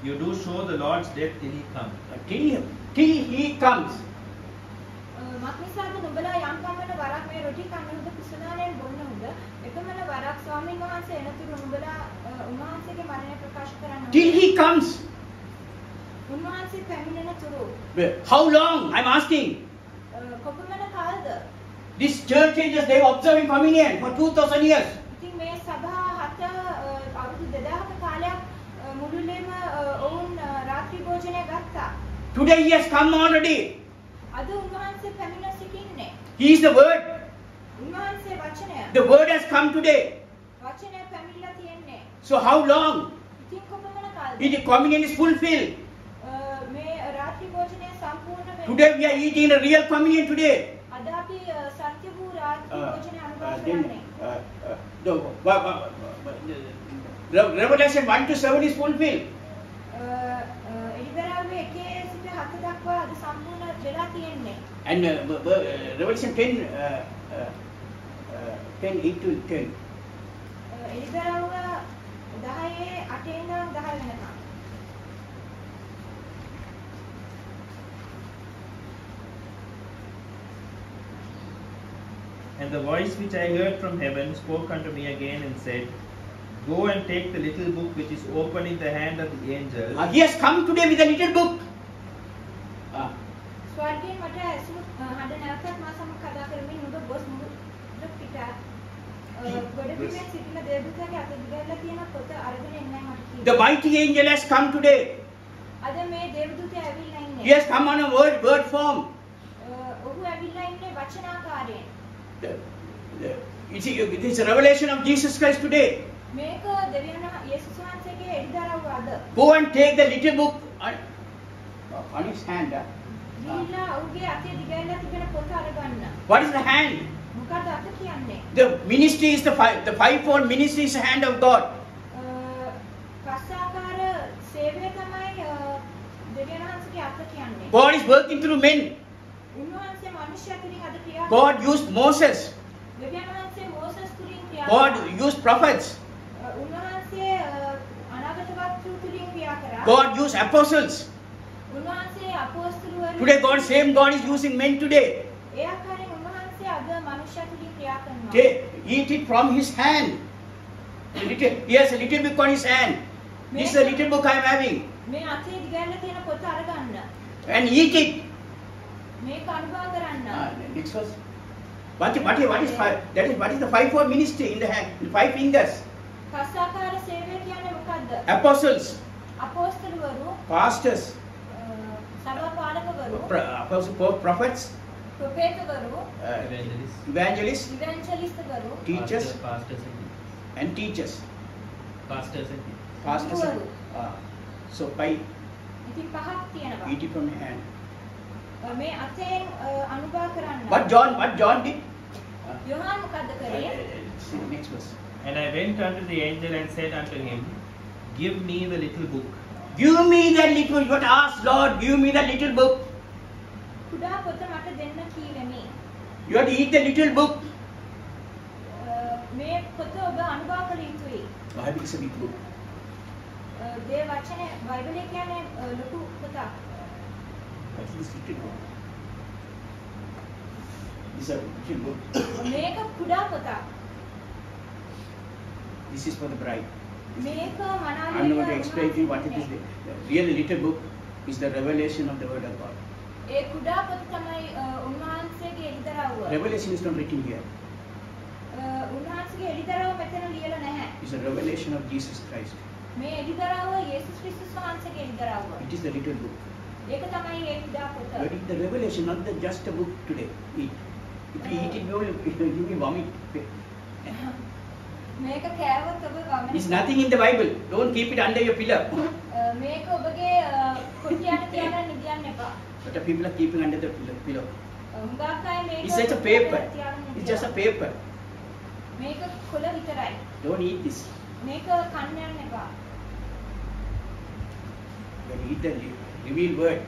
you do show the Lord's death till he comes. Till he comes. මක්නිසාද නුඹලා යම් කම්මන වරක් මේ රොටි කන්නහුද කුසලාලෙන් බොන්නහුද එකමන වරක් ස්වාමීන් වහන්සේ එනතුරු නුඹලා උන්වහන්සේගේ මරණය ප්‍රකාශ කරන්න. Till he comes. උන්වහන්සේ පැමිණෙන තුරු. How long? I'm asking. කොපමණ කාලද? These church ages, they were observing communion for 2000 years. ඉතින් මේ සභා හත අවුරුදු 2000ක කාලයක් මුළුල්ලේම ඔවුන් රාත්‍රී භෝජනය ගත්තා. Today he has come already. අද උන්වහන්සේ පැමිණ සිටින්නේ. He is the word. උන්වහන්සේ වචනය. The word has come today. වචනය පැමිණලා තියෙන්නේ. So how long? ඉතින් කොපමණ කාලද? The communion is fulfilled. මේ රාත්‍රී භෝජනය සම්පූර්ණ වෙනවා. Today we are eating a real communion today. අද අපි සත්‍ය වූ රාත්‍රී භෝජනය අනුභව කරන්නේ. Revelation 1 to 7 is fulfilled. එලිබරාවේ 1 සිට 7 දක්වා අද සම්පූර්ණ වෙලා තියෙන්නේ. And Revelation 10, 8 to 10. එලිබරාව 10 8 ඉඳන් 10 වෙනකම්. And the voice which I heard from heaven spoke unto me again and said, "Go and take the little book which is open in the hand of the angel." He has come today with a little book. ස්වර්ගයෙන් මට ඇසුණු හඬ නැවතත් මා සමග කතා කරමින් නුඹ ගොස් මුළු පිට ගොඩබිමේ සිටින දේවදූතයාගේ අත දිගහැරලා තියෙන පොත අරගෙන එන්නයි මට කිව්වේ. The mighty angel has come today. අද මේ දේවදූතයා ඇවිල්ලා ඉන්නේ. He has come on a word form. ඔහු ඇවිල්ලා ඉන්නේ වචනාකාරයෙන්. It is a revelation of Jesus Christ today. මේක දෙවියන් යේසුස් වහන්සේගේ එළිදරව් අද. Go and take the little book on his hand. ගිහිල්ලා ඔහුගේ අතේ දිගහැරලා තිබෙන පොත අරගන්න. What is the hand? මොකක්ද අත කියන්නේ? The ministry is the fivefold ministry is the hand of God. පස්සාකාර සේවය තමයි දෙවියන් වහන්සේගේ අත කියන්නේ. God is working through men. උන්වහන්සේ මනුෂ්‍ය තුලින් අද ක්‍රියා God used Moses. දෙවියන් වහන්සේ මෝසස් තුලින් ක්‍රියා God used prophets. උන්වහන්සේ අනාගත වක්තු තුලින් ක්‍රියා කරා. God used apostles. උන්වහන්සේ අපොස්තලවරු. Today God, same God is using men today. ඒ ආකාරයෙන් උන්වහන්සේ අද මනුෂ්‍ය තුලින් ක්‍රියා කරනවා. Eat it from his hand. He has a little book on his hand. This is a little book I am having. මේ අතේ දිගහැරලා තියෙන පොත අරගන්න. And eat it. මේක අනුභව කරන්න. Next verse. What is the fivefold ministry in the hand? The five fingers. පස්සාකාර සේවය කියන්නේ මොකද්ද? Apostles. අපොස්තලවරු. Pastors. සභා පාලකවරු. Prophets. ප්‍රොෆෙටවරු. Evangelists. ඉවැන්ජලිස්ට්වරු. Teachers. Pastors And teachers. Pastors and Pastors. So by ඉතින් පහක් තියෙනවා. eat it from the hand. මේ අතෙන් අනුභව කරන්න. What John did? යොහාන් මොකද්ද කරේ? Next verse. And I went unto the angel and said unto him, Give me the little book. Give me that little. You got to ask Lord. Give me that little book. කුඩා පොත මට දෙන්න කීවෙමි. You have to eat the little book. මේ පොත ඔබ අනුභව කළ යුතුයි. Bible is a big book. දේ වචනේ බයිබලයේ කියන්නේ ලොකු පොතක්. What is this little book? This is a little book. මේක කුඩා පොතක්. This is for the bride. මේක I'm not going to explain to you what it is. The real little book is the revelation of the word of God. ඒ කුඩා පොත තමයි උන්වහන්සේගේ එළිදරව්ව. Revelation is not written here. උන්වහන්සේගේ එළිදරව්ව මෙතන ලියලා නැහැ. It's a revelation of Jesus Christ. මේ එළිදරව්ව යේසුස් ක්‍රිස්තුස් වහන්සේගේ එළිදරව්ව. It is the little book. ඒක තමයි ඒ කුඩා පොත. But it's the revelation, not just a book today. Eat. If you eat it, you will vomit. මේක කෑවොත් ඔබ වමන. It's nothing in the Bible. Don't keep it under your pillow. මේක ඔබගේ කොටියට තියාගෙන නිදියන්න එපා. But the people are keeping under the pillow. හුඟක් අය මේක It's just a paper. It's just a paper. මේක කොළ විතරයි. Don't eat this. මේක කන්න යන්න එපා. When you eat the revealed word.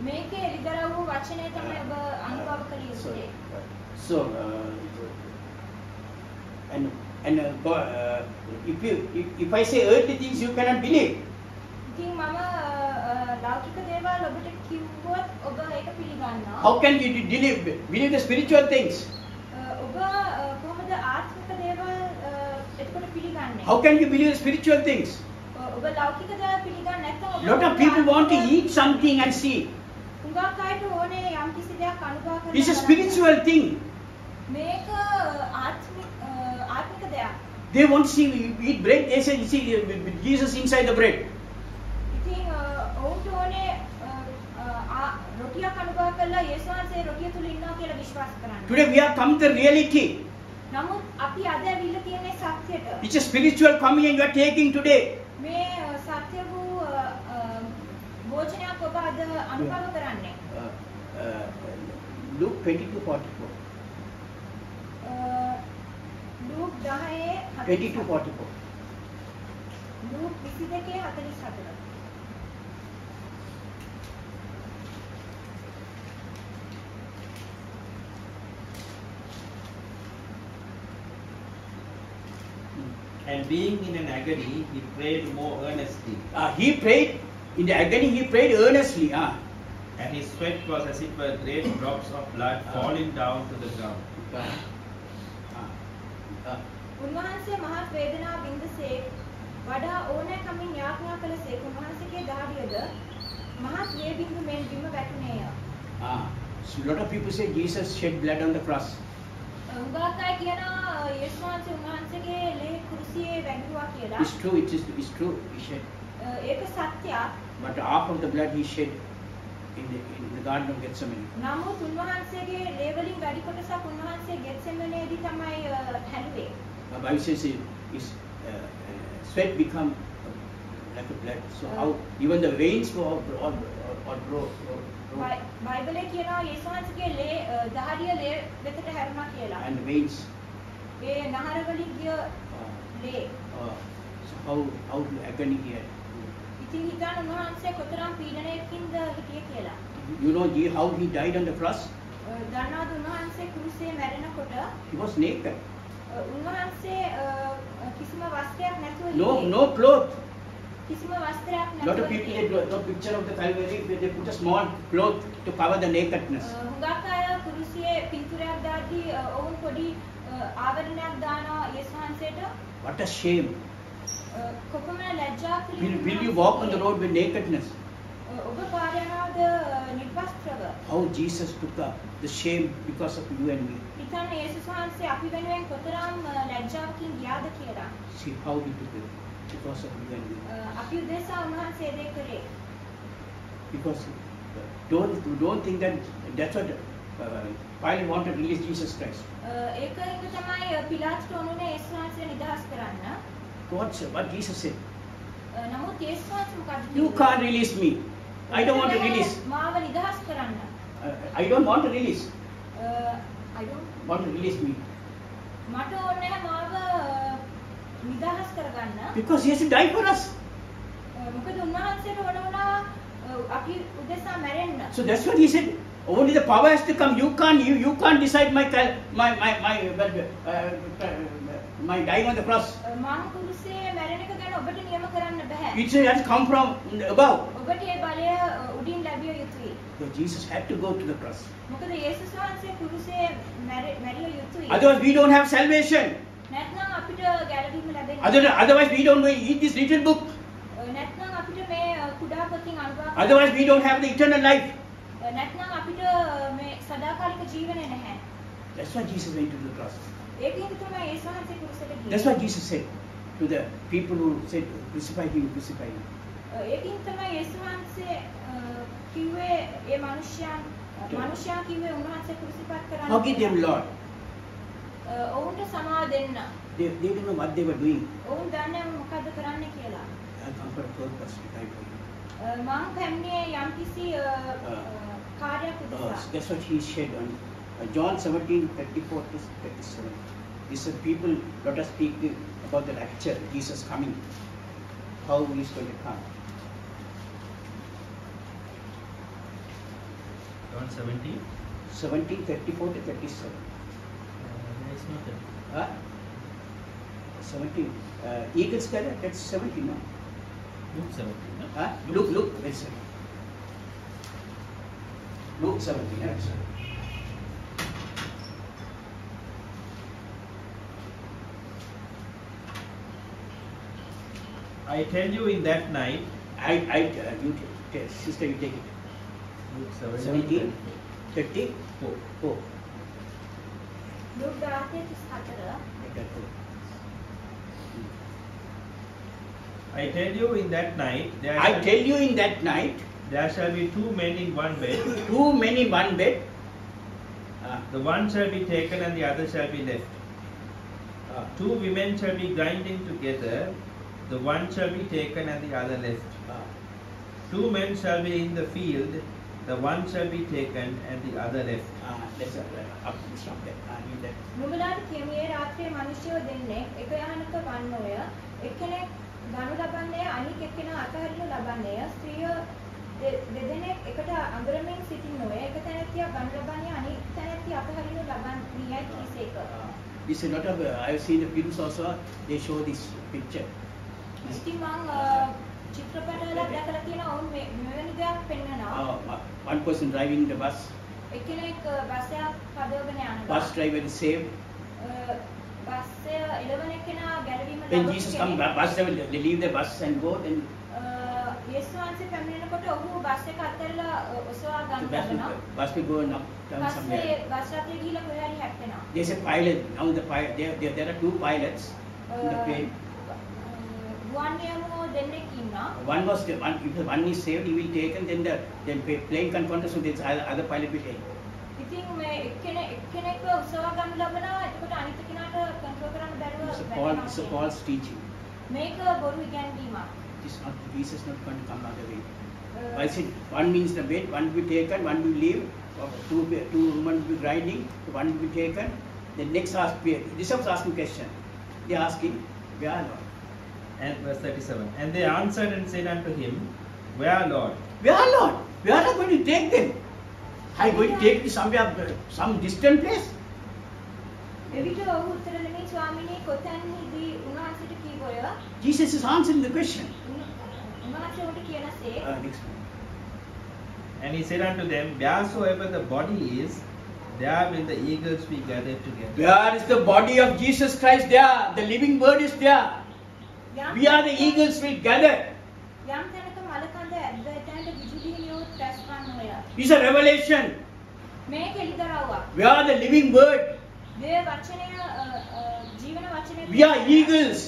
මේකේ එළිදරව් වචනේ තමයි ඔබ අනුභව කළ යුත්තේ. So, if I say earthly things, you cannot believe. ඉතින් මම ලෞකික දේවල් ඔබට කිව්වොත් ඔබ ඒක පිළිගන්නවා. How can you believe the spiritual things? ඔබ කොහොමද ආත්මික දේවල් එතකොට පිළිගන්නේ? How can you believe the spiritual things? ඔබ ලෞකික දේවල් පිළිගන්නේ නැත්නම් ඔබ Lot of people want to eat something and see. හුඟක් අයට ඕනේ යම් කිසි දෙයක් අනුභව කරන්න. It's a spiritual thing. මේක ආත්මික දෙයක්. They want to see eat bread. They say, see Jesus inside the bread. ඉතින් ඔවුන්ට ඕනේ රොටියක් අනුභව කරලා යේසුස් වහන්සේ රොටිය තුල ඉන්නවා කියලා විශ්වාස කරන්න. Today we have come to the reality. නමුත් අපි අද ඇවිල්ලා තියෙන්නේ සත්‍යයට. It's a spiritual communion you are taking today. මේ සත්‍ය වූ භෝජනයක් ඔබ අද අනුභව කරන්නේ. Luke 22:44. Luke 10:44. 22:44. Luke 22:44. And being in an agony, he prayed more earnestly. He prayed in the agony. He prayed earnestly. And his sweat was as it were great drops of blood falling down to the ground. උන්වහන්සේ මහත් වේදනාව වින්දසේක් වඩා ඕනෑකමින් යාඥා කළසේක උන්වහන්සේගේ දහඩියද මහත් වේ බිඳු මෙන් බිම වැටුණේය. So a lot of people say Jesus shed blood on the cross. හුඟක් අය කියනවා යේසුස් වහන්සේ උන්වහන්සේගේ ලේ කුරුසියේ වැගිරුවා කියලා. It's true. It's true. He shed. ඒක සත්‍යයක්. But half of the blood he shed in the Garden of Gethsemane. නමුත් උන්වහන්සේගේ ලේ වලින් වැඩි කොටසක් උන්වහන්සේ ගෙත්සෙමනේදී තමයි හැලුවේ. The Bible says his sweat become like a blood. So how even the veins were all broke. බයිබලයේ කියනවා යේසුස් වහන්සේගේ ලේ දහඩිය ලේ වෙතට හැරුණා කියලා. And the veins. ඒ නහර වලින් ගිය ලේ. So how to agony here. ඉතින් හිතන්න උන්වහන්සේ කොතරම් පීඩනයකින්ද හිටියේ කියලා. You know how he died on the cross? දන්නවද උන්වහන්සේ කුරුසියේ මැරෙනකොට He was naked. උන්වහන්සේ කිසිම වස්ත්‍රයක් නැතුව No cloth. කිසිම වස්ත්‍රයක් නැතුව. Lot of people they draw the picture of the Calvary where they put a small cloth to cover the nakedness. හුඟක් අය කුරුසියේ පින්තූරයක් දාද්දී ඔවුන් පොඩි ආවරණයක් දානවා යේසුස් වහන්සේට. What a shame. කොපමණ ලැජ්ජාවක් Will you walk on the road with nakedness? ඔබ පාරේ යනවාද නිර්වස්ත්‍රව? How Jesus took the shame because of you and me. හිතන්න යේසුස් වහන්සේ අපි වෙනුවෙන් කොතරම් ලැජ්ජාවකින් ගියාද කියලා. See how he took it because of you and me. අපි උදෙසා උන්වහන්සේ දේ කරේ. Because don't think that's what Pilate wanted to release Jesus Christ. ඒකින්ද තමයි පිලාතුට ඕනුනේ යේසුස් වහන්සේ නිදහස් කරන්න. What Jesus said. නමුත් යේසුස් වහන්සේ මොකද You can't release me. I don't want to release. මාව නිදහස් කරන්න. I don't want to release. I don't Want to release me. මට ඕනේ නැහැ මාව නිදහස් කරගන්න. Because he has to die for us. මොකද උන්වහන්සේට ඕන වුණා අපි උදෙසා මැරෙන්න. So that's what he said. Only the power has to come. You can't decide my dying on the cross. මං කුරුසේ මැරෙන එක ගැන ඔබට නියම කරන්න බෑ. It has come from above. ඔබට ඒ බලය උඩින් ලැබිය යුතුයි. So Jesus had to go to the cross. මොකද යේසුස් වහන්සේ කුරුසේ මැරිය යුතුයි. Otherwise we don't have salvation. නැත්නම් අපිට ගැලවීම ලැබෙන්නේ. Otherwise we don't eat this little book. නැත්නම් අපිට මේ කුඩා පොතින් අනුභව. Otherwise we don't have the eternal life. නැත්නම් අපිට මේ සදාකාලික ජීවනය නැහැ. That's why Jesus went to the cross. ඒකෙන් තමයි යේසුස් වහන්සේ කුරුසට ගියේ. That's why Jesus said to the people who said crucify him, crucify him. ඒකෙන් තමයි යේසුස් වහන්සේ කිව්වේ ඒ මනුෂ්‍යයන් කිව්වේ උන්වහන්සේ කුරුසිපත් කරන්න. Forgive them, Lord. ඔවුන්ට සමාව දෙන්න. They didn't know what they were doing. ඔවුන් දන්නේ මොකද්ද කරන්න කියලා. I come for a purpose to die for you. මං පැමිණියේ යම්කිසි කාර්යයක් උදෙසා. That's what he said on John 17:34 to 37. These are people, let us speak about the rapture, Jesus coming, how he is going to come. John 17. 17:34 to 37. There is no 30. Huh? 17. Eagles color, that's 17, no? Luke 17. No? Huh? Luke, that's it. Luke 17, that's it. I tell you in that night. Sister, you take it. Luke 17, 34. Look 17:34. I tell you in that night. There shall be two men in one bed. Two men in one bed. The one shall be taken and the other shall be left. Two women shall be grinding together. The one shall be taken and the other left. Two men shall be in the field. The one shall be taken and the other left. Let's stop there. Read that. නුඹලාට කියමියේ රාත්‍රියේ මිනිසයෝ දෙන්නේ එක යහනක වන්නෝය. එක්කෙනෙක් ගනු ලබන්නේ අනික් එක්කෙනා අතහරිනු ලබන්නේය. ස්ත්‍රිය දෙදෙනෙක් එකට අඟරමින් සිටින්නෝය. එක තැනැත්තියක් ගනු ලබන්නේ අනික් තැනැත්තිය අතහරිනු ලබන්නේයි කීසේක. This is not a. I have seen the films also. They show this picture. ඉතින් මම චිත්‍රපටවල දැකලා තියෙනවා ඔවුන් මෙවැනි දෙයක් පෙන්වනවා. One person driving the bus. එක්කෙනෙක් බස් එකක් පදවගෙන යනවා. Bus driver is saved. Bus එළවන එක්කෙනා ගැලවීම When Jesus comes, bus driver they leave the bus and go. Then යේසුස් වහන්සේ පැමිණෙනකොට ඔහු බස් එක අතහැරලා ඔසවා the ගන්න යනවා. bus will go down somewhere. පස්සේ බස් රථය ගිහිල්ලා කොහේ හරි හැප්පෙනවා. There's a pilot. Now the pilot. There are two pilots in the plane. ගුවන් නියමුවෝ දෙන්නෙක් ඉන්නවා. If one is saved, he will take, and then the plane confronted, so this other pilot will take. ඉතින් මේ එක්කෙනෙක්ව උසවා ගන්න ලබනවා. එතකොට අනිත් කෙනාට කන්ට්‍රෝල් කරන්න බැරුව It's a false teaching. මේක බොරු ඉගැන්වීමක්. Jesus is not going to come another way. I said one means the bed, one will be taken, one will leave. Two women will be grinding, one will be taken. The next disciples asking question. They are asking, where are Lord? And verse 37. And they answered and said unto him, Where, Lord? Where are Lord? Where are you going to take them? Are you going to take them somewhere, some distant place? එවිට ඔහු උත්තර දෙමින් ස්වාමීනි කොතැනදී උන්වහන්සේට කීවෝය? Jesus is answering the question. උන්වහන්සේ උන්ට කියනසේ Next one. And he said unto them, Wheresoever the body is, there will the eagles be gathered together. Where is the body of Jesus Christ? There. The living word is there. We are the eagles will gather. යම් තැනක මලකඳ ඇද්ද එතැනට විදුලිනියොත් රැස් වන්නෝය. It's a revelation. මේ කෙලිදරව්වක්. We are the living word. මේ වචනය ජීවන වචනය. We are eagles.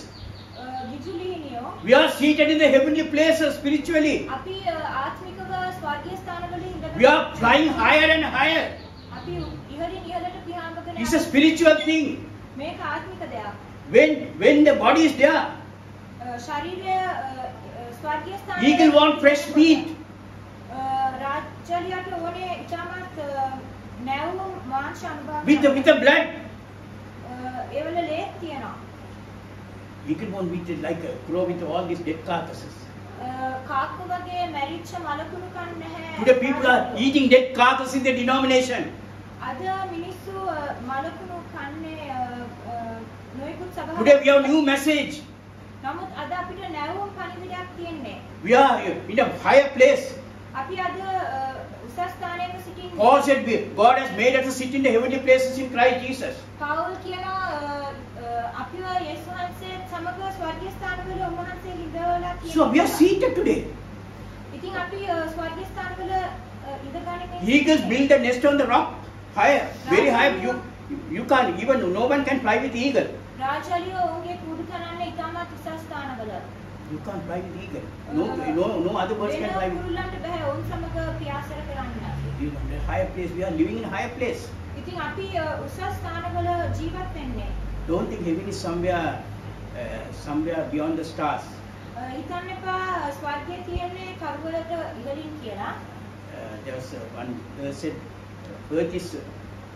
විදුලිනියෝ. We are seated in the heavenly places spiritually. අපි ආත්මිකව ස්වර්ගීය ස්ථානවල ඉඳලා. We are flying higher and higher. අපි ඉහළින් ඉහළට පියාඹගෙන. It's a spiritual thing. මේක ආත්මික දෙයක්. When the body is there, ශරීරය ස්වර්ගීය ස්ථානවල. eagle want fresh meat. පුච්චලියට ඕනේ ඉතාමත් නැවුම් මාංශ අනුභව with the blood. ඒ වල ලේත් තියෙනවා. Wicked one with like a grow with all these dead carcasses. කාක්කු වගේ මැරිච්ච මලකුණු කන්නේ නැහැ. Today people are eating dead carcasses in the denomination. අද මිනිස්සු මලකුණු කන්නේ නොයෙකුත් සභාව. Today we have new message. නමුත් අද අපිට නැවුම් පණිවිඩයක් තියෙන්නේ. We are in a higher place. අපි අද උසස් ස්ථානයක සිටින්නේ. Paul said God has made us to sit in the heavenly places in Christ Jesus. පවුල් කියනවා අපිව යේසුස් වහන්සේත් සමග ස්වර්ගීය ස්ථානවල උන්වහන්සේ හිඳවලා තියෙනවා. So we are seated today. ඉතින් අපි ස්වර්ගීය ස්ථානවල ඉඳගන්නේ. Eagles build a nest on the rock, higher, very high. You can't even no one can fly with eagle. රාජලිය ඔවුන්ගේ කුඩු තනන්නේ ඉතාමත් උසස් ස්ථානවල. You can't fly with eagle. No other birds can fly with. කුරුල්ලන්ට බෑ ඔවුන් සමග පියාසර කරන්න. You know, the higher place. We are living in a higher place. ඉතින් අපි උසස් ස්ථානවල ජීවත් වෙන්නේ. Don't think heaven is somewhere beyond the stars. හිතන්න එපා ස්වර්ගයේ තියෙන්නේ කරුවලට ඉහළින් කියලා. There was one said Earth is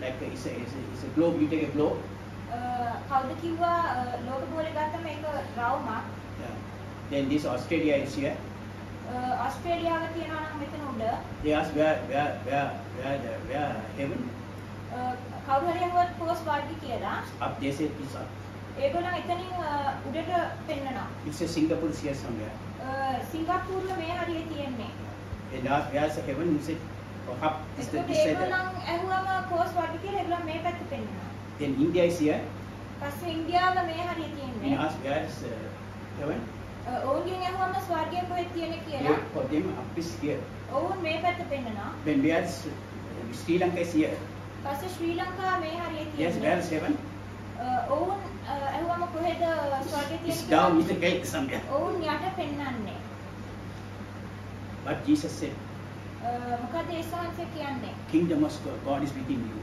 like it's a globe. You take a globe. කවුද කිව්වා ලෝක බෝලේ ගත්තම ඒක රවුමක්. Then this Australia is here. ඔස්ට්‍රේලියාව තියෙනවා නම් මෙතන උඩ. They ask where heaven? කවුරු හරි අහුවත් පොස් වර්ගය කියලා. Up they say it's up. ඒගොල්ලන් එතනින් උඩට පෙන්නනවා. It's a Singapore is here somewhere. සිංගප්පූරුවේ මේ හරිය තියෙන්නේ. And ask where's the heaven? You said up is the this side. ඒගොල්ලන් අහුවම පොස් වර්ගය කියලා ඒගොල්ලන් මේ පැත්ත පෙන්නනවා. Then India is here. පස්සේ ඉන්දියාව මේ හරිය තියෙන්නේ. And ask where's heaven? ඔවුන්ගෙන් අහුවම ස්වර්ගය කොහෙද තියෙන්නේ කියලා. For them up is here. ඔවුන් මේ පැත්ත පෙන්නනවා. Then where's Sri Lanka is here. පස්සේ ශ්‍රී ලංකාව මේ හරිය Yes, තියෙන්නේ. where's heaven? ඔවුන් අහුවම කොහෙද ස්වර්ගය It's තියෙන්නේ down කියලා. with the gate somewhere. ඔවුන් යට පෙන්නන්නේ. But Jesus said, මොකද යේසුස් වහන්සේ කියන්නේ? kingdom of God is within you.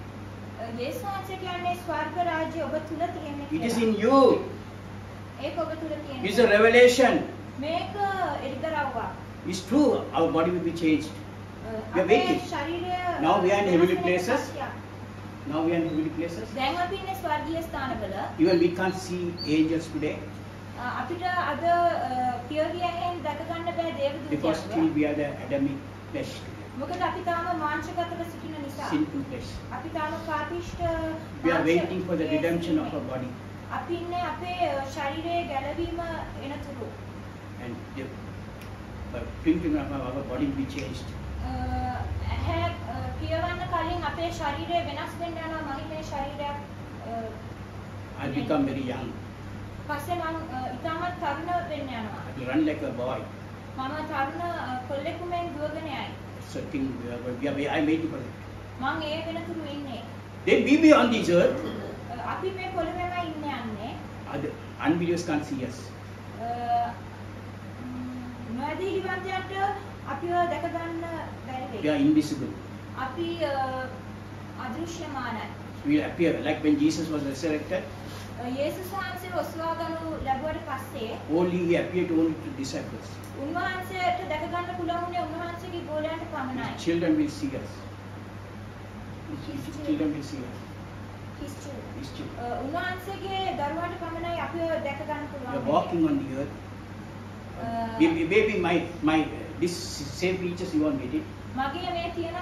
යේසුස් වහන්සේ කියන්නේ ස්වර්ග රාජ්‍ය ඔබ තුල තියෙන්නේ It is කියලා. in you. ඒක ඔබ තුල තියෙන්නේ. It's a revelation. මේක එළිදරව්වක්. It's true. Our body will be changed. We are අපේ waiting. ශරීරය Now we are in heavenly වෙනස් වෙන places. සත්‍යයක්. Now we are in heavenly places. දැන් අපි ඉන්නේ ස්වර්ගීය ස්ථානවල. Even we can't see angels today අපිට අද පියවියෙන් දැක ගන්න බෑ because still දේවදූතයන්ව. we are the Adamic flesh, මොකද අපි තාම මාංශගතව සිටින නිසා. sinful flesh. අපි තාම පාපිෂ්ඨ We are මාංශ waiting for the යේ redemption of සිටින්නේ. our body. අපි ඉන්නේ අපේ ශරීරයේ ගැලවීම එනතුරු. And the twinkling of our body will be changed. ඇහැ පියවන්න කලින් අපේ ශරීරය වෙනස් වෙන්න යනවා මහිමේ ශරීරයක්. I'll become very young. පස්සේ මම ඉතාමත් තරුණ වෙන්න යනවා. I will run like a boy. මම තරුණ කොල්ලෙකු මෙන් දුවගෙන යයි. So thing I made for it. මම ඒ වෙනතුරු ඉන්නේ. Then we be on this earth. අපි මේ පොළොවේමයි ඉන්න යන්නේ. Other unbelievers can't see us. නොඇදහිලිවන්තයන්ට අපිව දැක ගන්න බැරි We වෙයි. are invisible. අපි අදෘශ්‍යමානයි. We will appear like when Jesus was resurrected. යේසුස් වහන්සේ ඔස්වා ගනු ලැබුවට පස්සේ Only he appeared only to disciples. උන්වහන්සේට දැක ගන්න පුළුවන් උනේ උන්වහන්සේගේ ගෝලයන්ට පමණයි. Children will see us. Children will see us. His children. උන්වහන්සේගේ දරුවන්ට පමණයි අපිව දැක ගන්න We පුළුවන්. are walking on the earth. Maybe my this same features you won't get it මගේ මේ තියෙන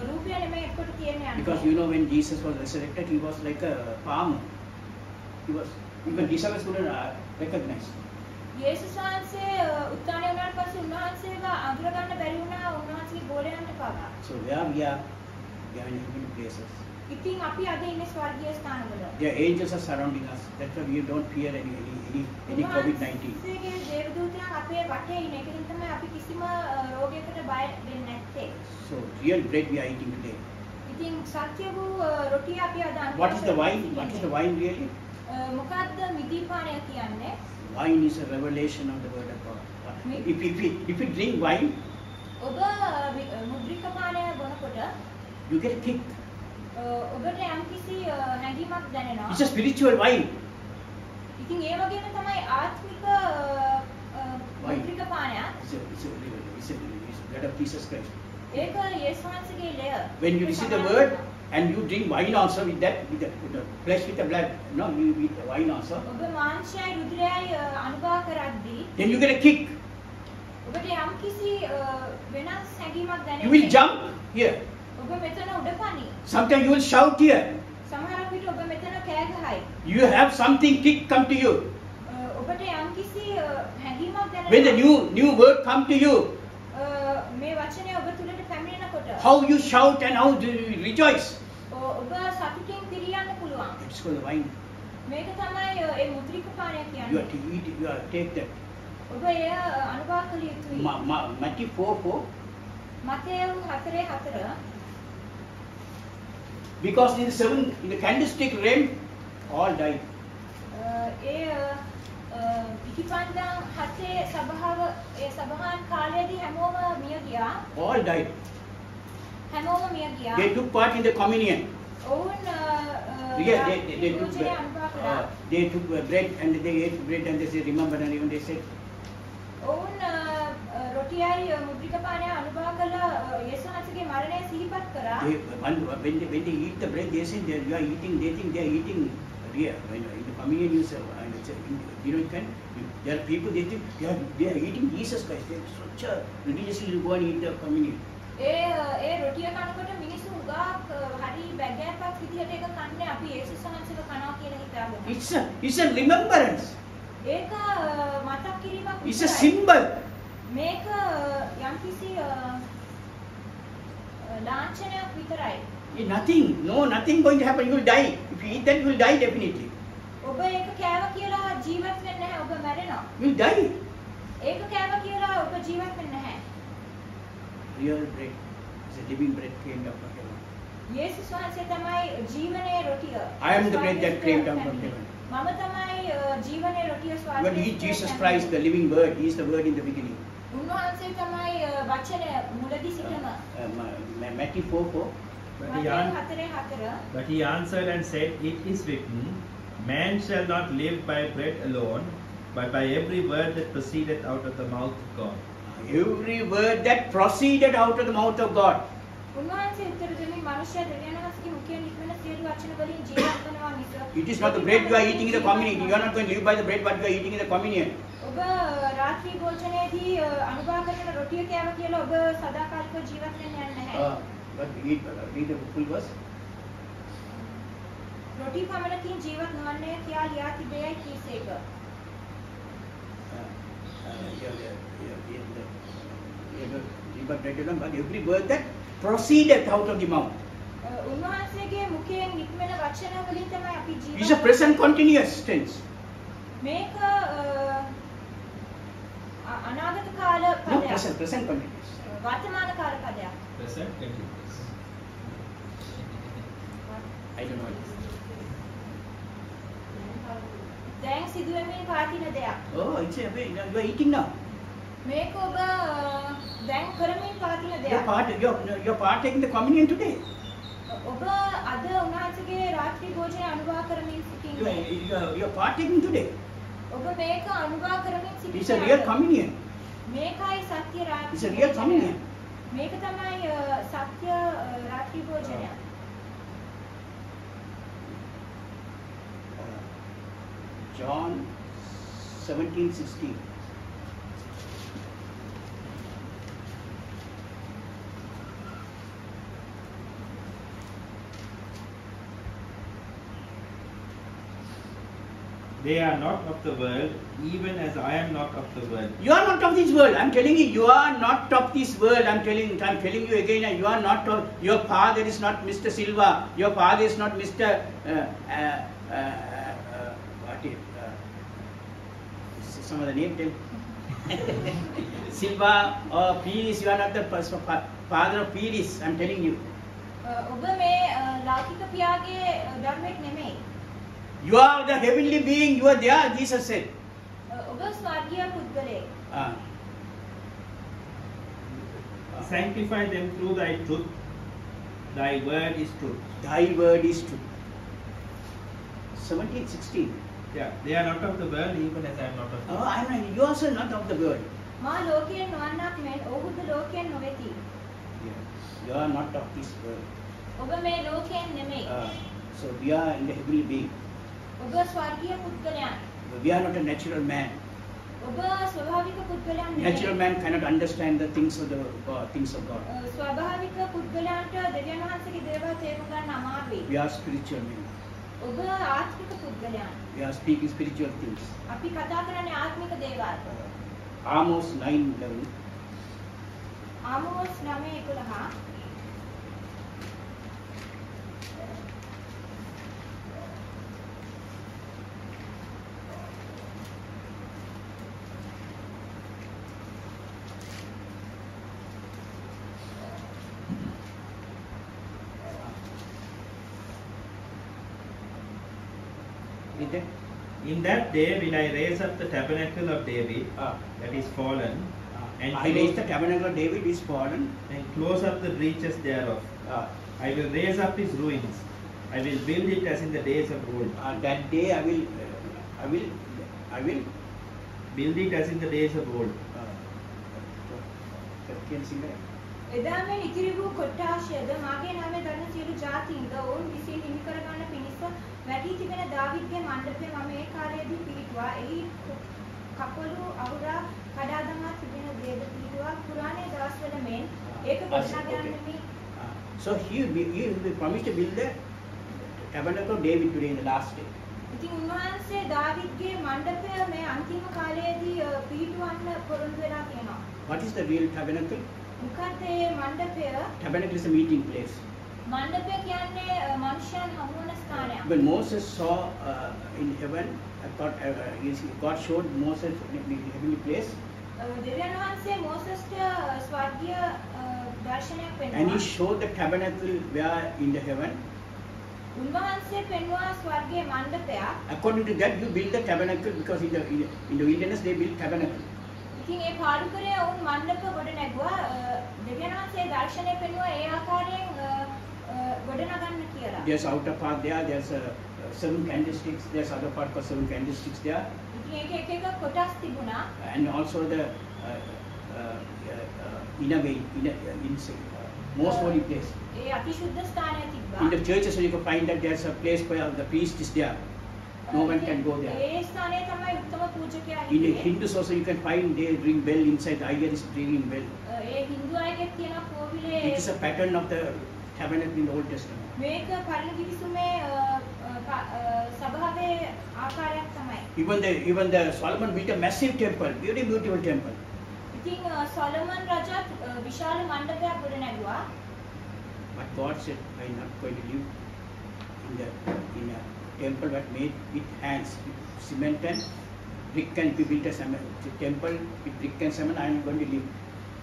රූපය නෙමෙයි එක්කොට තියෙන්නේ යන්නේ. because you know when Jesus was resurrected he was like a farmer. He was even disciples couldn't recognize. යේසුස් වහන්සේ උත්ථානය වුණාට පස්සේ උන්වහන්සේව අඳුර ගන්න බැරි වුණා උන්වහන්සේගේ ගෝලයන්ට පවා. So where we are in heavenly places. ඉතින් අපි අද ඉන්නේ ස්වර්ගීය ස්ථානවල. Their angels are surrounding us. That's why we don't fear any COVID-19. උන්වහන්සේගේ දේවදූතයන් අපේ වටේ ඉන්නේ. ඒකෙන් තමයි අපි කිසිම රෝගයකට බය වෙන්නේ නැත්තේ. So real bread we are eating today. ඉතින් සත්‍ය වූ රොටිය අපි අද අන්තිම What is the wine? What is the wine really? මොකද්ද මිදීපානය කියන්නේ? Wine is a revelation of the word of God. If you drink wine, ඔබ මුද්‍රික පානය බොනකොට you get a kick. ඔබට යම්කිසි නැගීමක් දැනෙනවා. It's a spiritual wine. ඉතින් ඒ වගේම තමයි ආත්මික මුද්‍රික පානය. It's a blood of Jesus Christ. ඒක යේසුස් වහන්සේගේ ලය. When you receive the word and you drink wine also with that, with the flesh with the blood, no, you eat the wine also. ඔබ මාංශයයි රුධිරයයි අනුභව කරද්දී Then you get a kick. ඔබට යම්කිසි වෙනස් හැඟීමක් දැනෙන්නේ. You will jump here. ඔබ මෙතන උඩපණි. Sometimes you will shout here. සමහර විට ඔබ මෙතන කෑ ගහයි. You have something kick come to you. ඔබට යම්කිසි හැඟීමක් දැනෙනවා. When the new word come to you, මේ වචනය ඔබ තුලට පැමිණෙනකොට how you shout and how do you rejoice. ඔබ සතුටින් පිරියන්න පුළුවන්. It's called the wine. මේක තමයි ඒ මුද්‍රික පානය You have කියන්නේ. to eat it, you have to take that. ඔබ එය අනුභව කළ යුතුයි. Matthew 4:4. මතේයු 4:4 Because in the candlestick realm, all died. ඒ ඉටිපන්දම් 7 සභාව ඒ සභාන් කාලයේදී හැමෝම මිය ගියා. All died. හැමෝම මිය ගියා. They took part in the communion. ඔවුන් Yeah, they took bread and they ate bread and they said, remember, and even they said, ඔවුන් රොටියයි මුද්‍රික පානය අනුභව කළ යේසුස් වහන්සේගේ මරණය සිහිපත් කරා. when they eat the bread, they say you are eating, they think they are eating real. When in the communion you say, there are people, they think they are eating Jesus Christ. They are such a religiously go and eat the communion. ඒ රොටිය කනකොට මිනිස්සු උගාක් හරි බැගෑපක් විදිහට ඒක කන්නේ අපි යේසුස් වහන්සේව කනවා කියලා හිතාගෙන. It's a remembrance. ඒක මතක් කිරීමක් It's a symbol. මේක යම්කිසි ලාංඡනයක් විතරයි. Nothing going to happen. You will die. If you eat that, you will die definitely. ඔබ ඒක කෑව කියලා ජීවත් වෙන්නේ නැහැ. ඔබ මැරෙනවා. You will die. ඒක කෑව කියලා ඔබ ජීවත් වෙන්නේ නැහැ. Real bread. It's a living bread came down from heaven. යේසුස් වහන්සේ තමයි ජීවනයේ රොටිය. I am the bread that came down from heaven. මම තමයි ජීවනයේ රොටිය ස්වර්ගයෙන්. When he is Jesus Christ, the living word, he is the word in the beginning. උන්වහන්සේ තමයි වචනය මුලදී සිටම. Matthew 4:4. But he answered and said, it is written, man shall not live by bread alone, but by every word that proceedeth out of the mouth of God. Every word that proceeded out of the mouth of God. උන්වහන්සේ උත්තර දෙමින් මනුෂ්‍ය දෙවියන් වහන්සේගේ මුඛයෙන් නික්මන සියලු වචන වලින් ජීවත් වෙනවා මිස. It is not the bread you are eating in the communion. You are not going to live by the bread what you are eating in the communion. ඔබ රාත්‍රී භෝජනයේදී අනුභව කරන රොටිය කෑව කියලා ඔබ සදාකාලිකව ජීවත් වෙන්න යන්නේ නැහැ. But read the full verse. රොටි පමණකින් ජීවත් නොවන්නේ කියා ලියා තිබෙයි කීසේක. But every word that proceeded out of the mouth. උන්වහන්සේගේ මුඛයෙන් නික්මන වචන වලින් තමයි අපි ජීවත්. It's a present continuous tense. මේක අනාගත කාල No, පදයක්. present continuous. වර්තමාන කාල පදයක්. Present continuous. I don't know what it is. දැන් සිදුවෙමින් පවතින දෙයක්. Oh, it's a way. You are eating now. මේක ඔබ දැන් කරමින් පවතින දෙයක්. You're partaking the communion today. ඔබ අද උන්වහන්සේගේ රාත්‍රී භෝජනය අනුභව කරමින් සිටින්නේ. You're partaking today. ඔබ මේක අනුභව කරමින් සිටින්නේ. It's a real communion. මේකයි සත්‍ය රාත්‍රී. It's a real communion. මේක තමයි සත්‍ය රාත්‍රී භෝජනය. John 17:16. They are not of the world, even as I am not of the world. You are not of this world. I'm telling you, you are not of this world. I'm telling you again, you are not of, your father is not Mr. Silva. Your father is not Mr. Some of the name tell. Silva or Pires, you are not the father of Pires. I'm telling you. ඔබ මේ ලෞකික පියාගේ ධර්මයක් නෙමෙයි. You are the heavenly being. You are there, Jesus said. ඔබ ස්වර්ගීය පුද්ගලයෙක්. Sanctify them through thy truth. Thy word is truth. Thy word is truth. 17:16. Yeah, they are not of the world, even as I am not of the world. I'm not. You also not of the world. මා ලෝකයෙන් නොවන්නක් මෙන් ඔහුද ලෝකයෙන් නොවේති. Yeah. You are not of this world. ඔබ මේ ලෝකයෙන් නෙමෙයි. So we are in the heavenly being. ඔබ ස්වර්ගීය පුද්ගලයන්. We are not a natural man. ඔබ ස්වභාවික පුද්ගලයන් නෙමෙයි. Natural man cannot understand the things of the God, things of God. ස්වභාවික පුද්ගලයන්ට දෙවියන් වහන්සේගේ දේවල් තේරුම් ගන්න අමාරුයි. We are spiritual men. ඔබ ආත්මික පුද්ගලයන්. We are speaking spiritual things. අපි කතා කරන්නේ ආත්මික දේවල්. Amos 9:11. ආමෝස් 9:11. Read it. In that day will I raise up the tabernacle of David that is fallen, and I raised the tabernacle of David is fallen. and close up the breaches thereof. I will raise up his ruins. I will build it as in the days of old. That day I will Build it as in the days of old. Can you sing that? එදා මේ ඉතිරි වූ කොට්ටාශයද මාගේ නාමය දරන සියලු ජාතීන්ද ඔවුන් විසින් හිමි කරගන්න පිණිස වැටී තිබෙන දාවිද්ගේ මණ්ඩපය මම ඒ කාලයේදී පිහිටුවා. එහි කපළු අහුරා කඩා දමා තිබෙන දේද පිහිටුවා. පුරාණයේ දවස්වල මෙන් ඒක ගොඩනගන්නේ. So he promised to build the tabernacle of David today in the last day. ඉතින් උන්වහන්සේ දාවිද්ගේ මණ්ඩපය මේ අන්තිම කාලයේදී පිහිටුවන්න පොරොන්දු වෙලා තියෙනවා. What is the real tabernacle? මොකද මේ මණ්ඩපය? Tabernacle is a meeting place. මණ්ඩපය කියන්නේ මනුෂ්‍යයන් හමු වන ස්ථානයක්. When Moses saw in heaven, God showed Moses in the heavenly place. දෙවියන් වහන්සේ මෝසස්ට ස්වර්ගීය දර්ශනයක් And he පෙන්වුවා. showed the tabernacle where in the heaven. උන්වහන්සේ පෙන්වුවා ස්වර්ගීය මණ්ඩපයක්. According to that, you build the tabernacle because in the wilderness they built tabernacle. ඉතින් ඒ පාඩුකරේ වුන් මණ්ඩප ගොඩ නැගුවා. දෙවියන් වහන්සේ දර්ශනය පෙන්වුවා ඒ ආකාරයෙන් ගොඩ නගන්න කියලා. There's outer part there. There's 7 candlesticks. There's other part for 7 candlesticks there. ඉතින් ඒක එක එක කොටස් තිබුණා. And also the inner way, most holy place. ඒ අතිශුද්ධ ස්ථානය තිබ්බා. In the churches, you can find that there's a place where the priest is there. No one can go there. ඒ ස්ථානයේ තමයි උත්තම පූජකයා In the හිටියේ. Hindus also, you can find they ring bell inside. The idea is ringing bell. ඒ හින්දු අයගෙත් තියෙන කෝවිලේ It is a pattern of the tabernacle in the Old Testament. මේක පරණ කිවිසුමේ සභාවේ ආකාරයක් තමයි. Even the Solomon built a massive temple, very beautiful temple. ඉතින් සොලොමන් රජත් විශාල මණ්ඩපයක් ගොඩ නැගුවා. But God said, I am not going to live in a temple that made with hands, with cement and brick, and if you build a temple with brick and cement, I am going to live.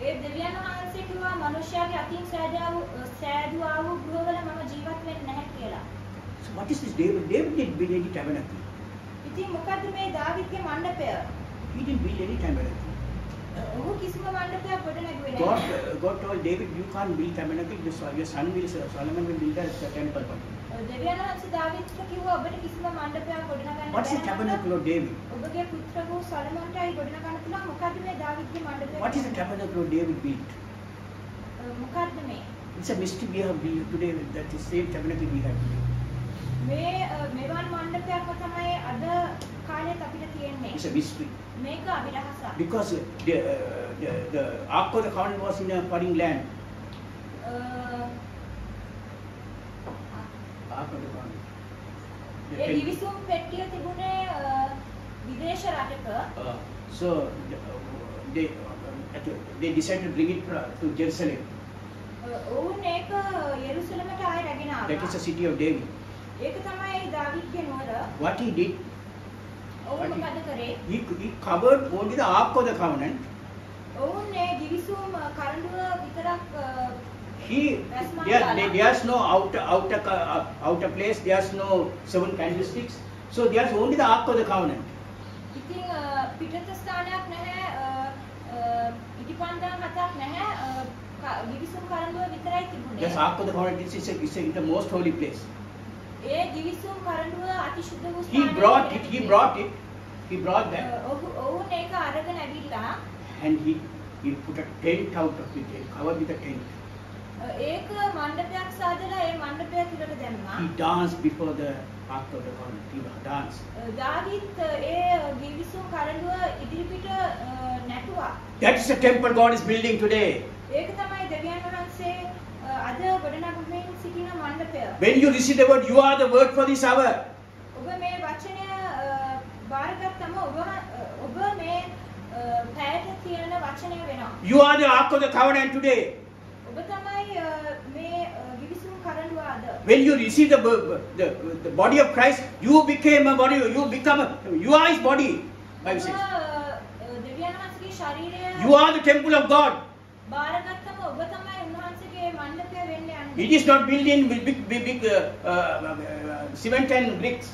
ඒ දෙවියන් වහන්සේ කිව්වා මනුෂ්‍යයාගේ අතින් සෑදුවා වූ ගෘහවල මම ජීවත් වෙන්නේ නැහැ කියලා. So what is this David? David didn't build any tabernacle. ඉතින් මොකද්ද මේ දාවිද්ගේ මණ්ඩපය? He didn't build any tabernacle. ඔහු කිසිම මණ්ඩපයක් ගොඩ නැගුවේ නැහැ. God told David, you can't build tabernacle, your son will, Solomon will build a temple for you. දෙවියන් වහන්සේ දාවිද්ට කිව්වා ඔබට කිසිම මණ්ඩපයක් ගොඩ නගන්න What is the tabernacle of David? ඔබගේ පුත්‍ර වූ සොලොමන්ටයි ගොඩ නගන්න පුළුවන්. මොකද්ද මේ දාවිද්ගේ මණ්ඩපය? What is the tabernacle of David built? මොකද්ද මේ? It's a mystery we have built today, that the same tabernacle we have today. මෙවන් මණ්ඩපයක්ම තමයි අද කාලෙත් අපිට තියෙන්නේ. It's a mystery. මේක අභිරහසක්. Because the Ark of the Covenant was in a foreign land. Ark of the Covenant. ඒ දිවිසුම් පෙට්ටිය තිබුණේ විදේශ රටක. So they decided to bring it to Jerusalem. ඔවුන් ඒක යෙරුසලමට ආයෙ රැගෙන ආවා. That is the city of David. ඒක තමයි දාවිද්ගේ නුවර. What he did, ඔවුන් මොකද කරේ? he covered only the Ark of the Covenant. ඔවුන් මේ දිවිසුම් කරඬුව විතරක් There's no outer place. There's no 7 candlesticks. So there's only the Ark of the Covenant. ඉතින් පිටත ස්ථානයක් නැහැ. ඉටිපන්දම් හතක් නැහැ. දිවිසුම් කරඬුව විතරයි තිබුණේ. This Ark of the Covenant is the most holy place. ඒ දිවිසුම් කරඬුව අතිශුද්ධ වූ He brought that. ඔවුන් ඒක අරගෙන ඇවිල්ලා And he put a tent out of it, covered with a tent. ඒක මණ්ඩපයක් සාදලා ඒ මණ්ඩපය තුලට දැම්මා. He danced before the Ark of the Covenant. He danced. David ඒ ගිවිසුම් කරඬුව ඉදිරිපිට නැටුවා. That is the temple God is building today. ඒක තමයි දෙවියන් වහන්සේ අද ගොඩනගමින් සිටින මණ්ඩපය. When you receive the word, you are the word for this hour. ඔබ මේ වචනය බාරගත්තම ඔබ මේ පැයට තියෙන වචනය වෙනවා. You are the Ark of the Covenant today. ඔබ තමයි මේ ගිවිසුම් කරඬුව අද. When you receive the body of Christ, you became a body. You are His body. Bible says. දෙවියන් වහන්සේගේ ශරීරය You are the temple of God. බාරගත්තම ඔබ තමයි උන්වහන්සේගේ මණ්ඩපය වෙන්න යන්නේ. It is not built in with big cement and bricks.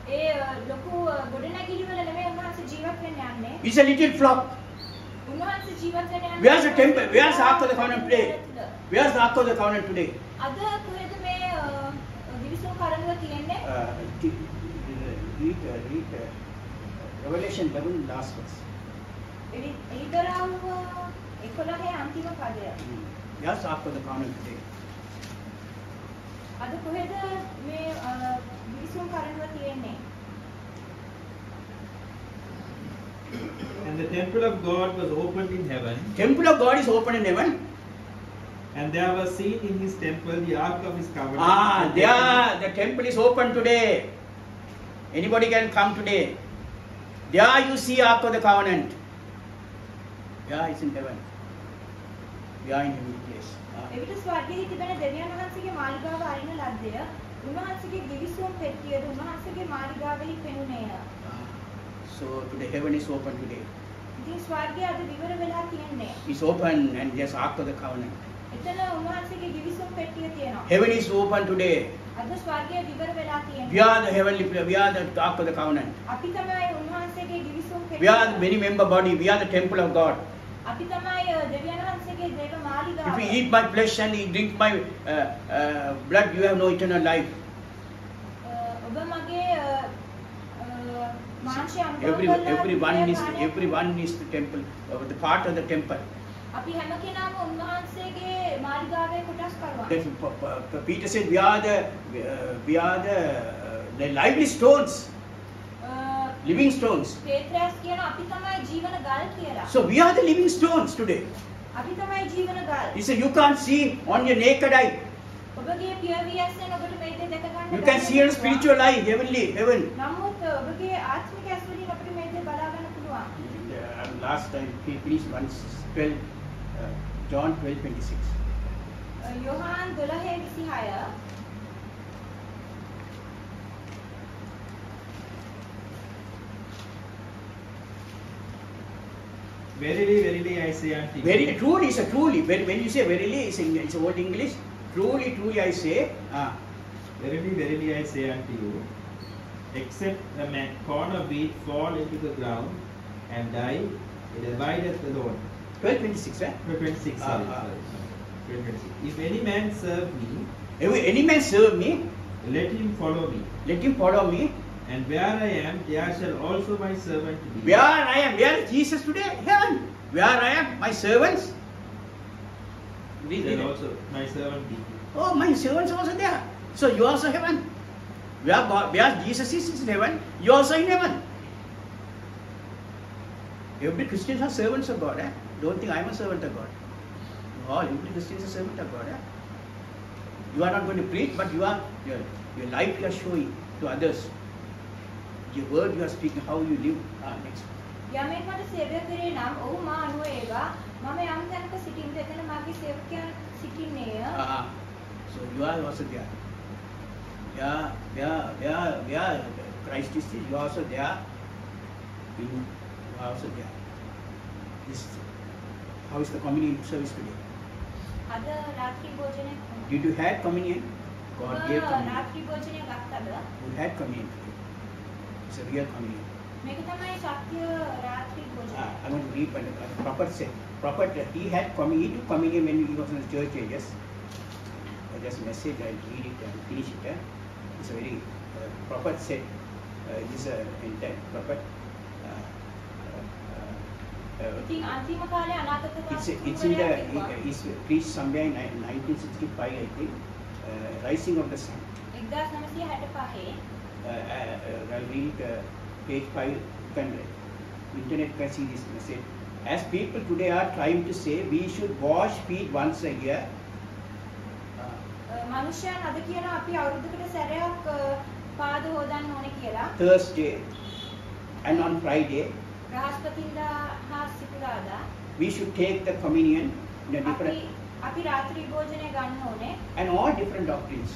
ඒ ලොකු ගොඩනැගිලි වල නෙමෙයි උන්වහන්සේ ජීවත් වෙන්න යන්නේ. It's a little flock. උන්වහන්සේ ජීවත් වෙන්න යන්නේ. Where's the temple? Where's the Ark of the Covenant today? Where's the Ark of the Covenant today? අද කොහෙද මේ ගිවිසුම් කරඬුව තියෙන්නේ? Read Revelation 11 last verse. එලිදරව් 11 අන්තිම පදය. Where's the Ark of the Covenant today? අද කොහෙද මේ ගිවිසුම් කරඬුව තියෙන්නේ? And the temple of God was opened in heaven, Temple of God is open in heaven. and there was seen in his temple the ark of his covenant. There the temple is open today. Anybody can come today. There you see Ark of the Covenant. Yeah, it's in heaven. We are in heavenly place. එවිට ස්වර්ගයේ තිබෙන දෙවියන් වහන්සේගේ මාලිගාව අරින ලද්දය උන්වහන්සේගේ ගිවිසුම් පෙට්ටියද උන්වහන්සේගේ මාලිගාවෙහි පෙනුනේය. So today heaven is open today. ඉතින් ස්වර්ගය අද විවර වෙලා තියෙන්නේ. It's open and there's Ark of the Covenant. එතන උන්වහන්සේගේ ගිවිසුම් පෙට්ටිය තියෙනවා. Heaven is open today. අද ස්වර්ගය විවර වෙලා We තියෙන්නේ. are the heavenly place. We are the Ark of the Covenant. අපි තමයි උන්වහන්සේගේ ගිවිසුම් We are පෙට්ටිය. many member body. We are the temple of God. අපි තමයි දෙවියන් වහන්සේගේ දේව මාලිගාව. If you eat my flesh and you drink my blood, you have no eternal life. ඔබ මගේ මාංශය අනුභව Everyone is the temple, the part of the temple. අපි හැම කෙනාම උන්වහන්සේගේ මාලිගාවේ කොටස් කරනවා. Peter said, we are the lively stones, living stones. පේත්‍රස් කියනවා අපි තමයි ජීවන ගල් කියලා. So we are the living stones today. අපි තමයි ජීවන ගල්. He said, you can't see on your naked eye. ඔබගේ පියවි ඇසෙන් ඔබට මේ දේ දැක ගන්න You can see your spiritual eye, heaven. නමුත් ඔබගේ ආත්මික ඇස් වලින් අපිට මේ දේ බලා ගන්න පුළුවන්. Last time, please, John 12:26. Yohan 12:26 Verily, verily, I say unto you. Very truly, it's a truly. When you say verily, it's old English. Truly, I say. Verily, verily, I say unto you, except a corn of wheat fall into the ground and die, it abideth alone. 12:26, right? 26, sorry. 12:26. If any man serve me, Any man serve me, let him follow me. let him follow me. And where I am, there shall also my servant be. Where I am, where is Jesus today? Heaven. Where I am, my servants. Shall also my servant be. Oh, my servants are also there. So you also heaven. Where Jesus is in heaven, you also in heaven. Every Christian are servants of God. Don't think I'm a servant of God. Every Christian is a servant of God. You are not going to preach, but your life you are showing to others. Your word you are speaking, how you live. Next. යමෙක් මට සේවය කරේ නම් ඔහු මා අනුව ඒවා මම යම් තැනක සිටින්ද එතන මාගේ සේවකයන් සිටින්නේය. So you are also there. Yeah, Christ is there. You are also there. You are also there. How is the communion service today? අද රාත්‍රී භෝජනය Did you have communion? God gave communion. රාත්‍රී භෝජනය ගත්තද? You had communion today. It's a real communion. මේක තමයි සත්‍ය රාත්‍රී භෝජනය. I'm going to read what the prophet said. Prophet, he had communion. He took communion when he was in the church ages. Just a message, I'll read it and finish it. It's a very, prophet said, this is an intent, prophet. ඉතින් අන්තිම කාලේ අනාගත it's in the it's preached somewhere in 1965, I think. Rising of the Sun. 1965 I'll read page 5. Internet can see this message. As people today are trying to say, we should wash feet once a year. මනුෂ්‍යයන් අද කියන අපි අවුරුද්දකට සැරයක් පාද හොදන්න ඕනේ කියලා. Thursday and on Friday. බ්‍රහස්පතින්දා හා සිකුරාදා. We should take the communion in a different. අපි රාත්‍රී භෝජනය ගන්න ඕනේ. And all different doctrines.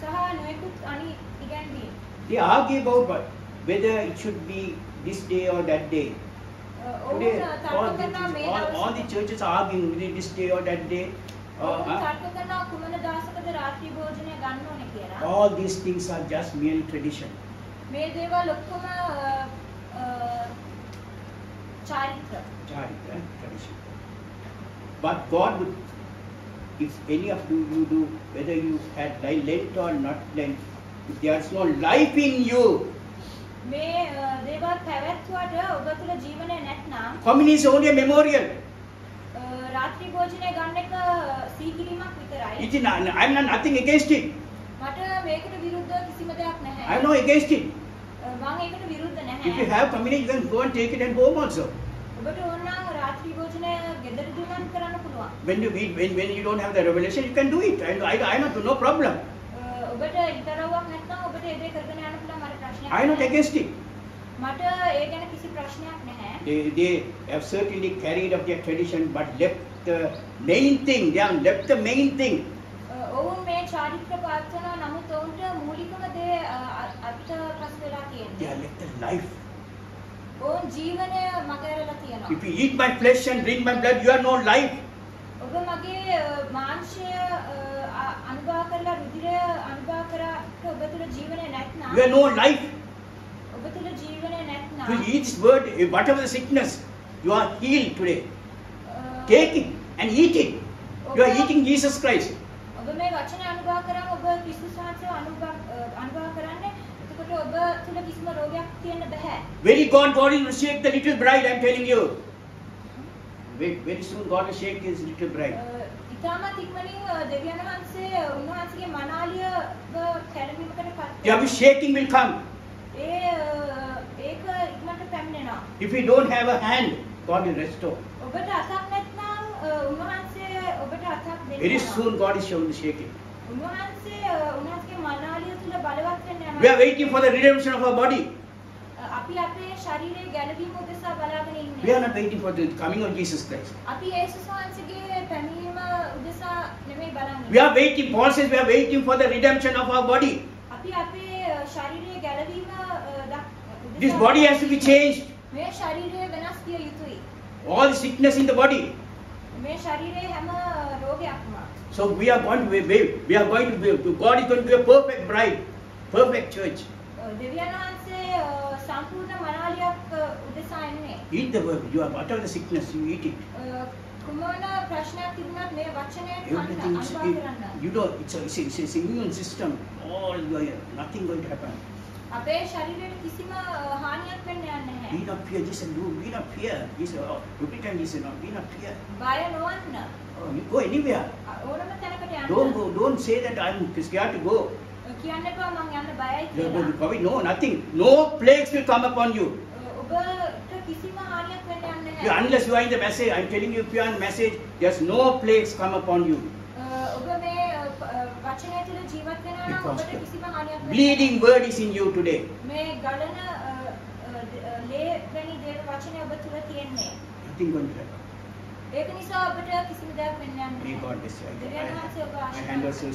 සහ නොයෙකුත් අනිත් ඉගැන්වීම්. They argue about whether it should be this day or that day. Today, all the churches are arguing whether this day or that day. All these things are just merely tradition. Tradition. But God would, if any of you do, whether you had Lent or not Lent, if there is no life in you, communion is only a memorial. රාත්‍රී භෝජනය ගන්න එක සීගිරීමක් විතරයි. It is I'm not nothing against it. මට මේකට විරුද්ධව කිසිම දෙයක් නැහැ. I'm not against it. මම ඒකට විරුද්ධ නැහැ. If you have communion, you can go and take it at home also. ඔබට ඕන නම් රාත්‍රී භෝජනය ගෙදරදී නම් කරන්න පුළුවන්. When you don't have the revelation, you can do it. I not no problem. ඔබට ඉතරවක් නැත්නම් ඔබට ඒ දේ කරගෙන යන්න පුළුවන් මට ප්‍රශ්නයක් නැහැ. I'm not against it. මට ඒ ගැන කිසි ප්‍රශ්නයක් නැහැ. They have certainly carried up their tradition, but left the main thing. They have left the main thing. ඔවුන් මේ චාරිත්‍ර පාත්‍රන නමුත් ඔවුන්ට මූලිකම දේ අත්පස් වෙලා තියෙනවා. They have left the life. ඔවුන් ජීවනය මගහැරලා තියෙනවා. If you eat my flesh and drink my blood, you have no life. ඔබ මගේ මාංශය අනුභව කරලා රුධිරය අනුභව කරලා ඔබ තුළ ජීවනය නැත්නම් You have no life. ඔබ තුළ ජීවනය නැත්නම් You eat this word, whatever the sickness, you are healed today. Take it and eat it. You are eating Jesus Christ. ඔබ මේ වචනේ අනුභව කරාම ඔබ ක්‍රිස්තුස් වහන්සේව අනුභව කරන්නේ. එතකොට ඔබ තුළ කිසිම රෝගයක් තියෙන්න බෑ. Very God will shake the little bride, I'm telling you. Very soon God will shake his little bride. ඉතාමත් ඉක්මනින් දෙවියන් වහන්සේ උන්වහන්සේගේ මනාලියව කැරමීමකට පත් වෙනවා. Yeah, shaking will come. ඒක ඉක්මනට පැමිණෙනවා. If you don't have a hand, God will restore. ඔබට අතක් නැත්නම් උන්වහන්සේ ඔබට අතක් දෙනවා. Very soon God is showing the shaking. උන්වහන්සේගේ මනාලිය තුල බලවත් වෙන්න යනවා. We are waiting for the redemption of our body. අපි අපේ ශරීරයේ ගැලවීම උදෙසා බලාගෙන ඉන්නේ. We are not waiting for the coming of Jesus Christ. අපි යේසුස් වහන්සේගේ පැමිණීම උදෙසා නෙමෙයි බලන්නේ. We are waiting. Paul says we are waiting for the redemption of our body. අපි අපේ ශරීරයේ ගැලවීම This body has to be changed. මේ ශරීරය වෙනස් විය යුතුයි. All the sickness in the body. මේ ශරීරයේ හැම රෝගයක්ම. So we are going to be, God is going to be a perfect bride, perfect church. දෙවියන් වහන්සේ සම්පූර්ණ මනාලියක් උදෙසා එන්නේ. Eat the word. You have whatever the sickness, you eat it. කුමන ප්‍රශ්නයක් තිබුණත් මේ වචනය Everything අනුභව කරන්න. you know it's a immune system. All nothing going to happen. අපේ ශරීරයට කිසිම හානියක් වෙන්න යන්නේ නැහැ. Be not fear. Just be not fear. Every time he said, be not fear. බය නොවන්න. You go anywhere. ඕනම තැනකට යන්න. Don't say that I'm scared to go. කියන්න එපා මං යන්න බයයි කියලා. No, nothing. No plagues will come upon you. ඔබට කිසිම හානියක් වෙන්න යන්නේ නැහැ. Unless you are in the message, I'm telling you, if you are in the message, there's no plagues come upon you. ඔබ මේ වචනය තුළ ජීවත් වෙනවා නම් ඔබට කිසිම හානියක් වෙන්නේ නැහැ. Bleeding word is in you today. මේ ගලන ලේ වැනි දේව වචනය ඔබ තුළ තියෙන්නේ. Nothing going to happen. ඒක නිසා ඔබට කිසිම දෙයක් වෙන්න යන්නේ නැහැ. May God bless you. දෙවියන් වහන්සේ ඔබ ආශිර්වාද My hand was so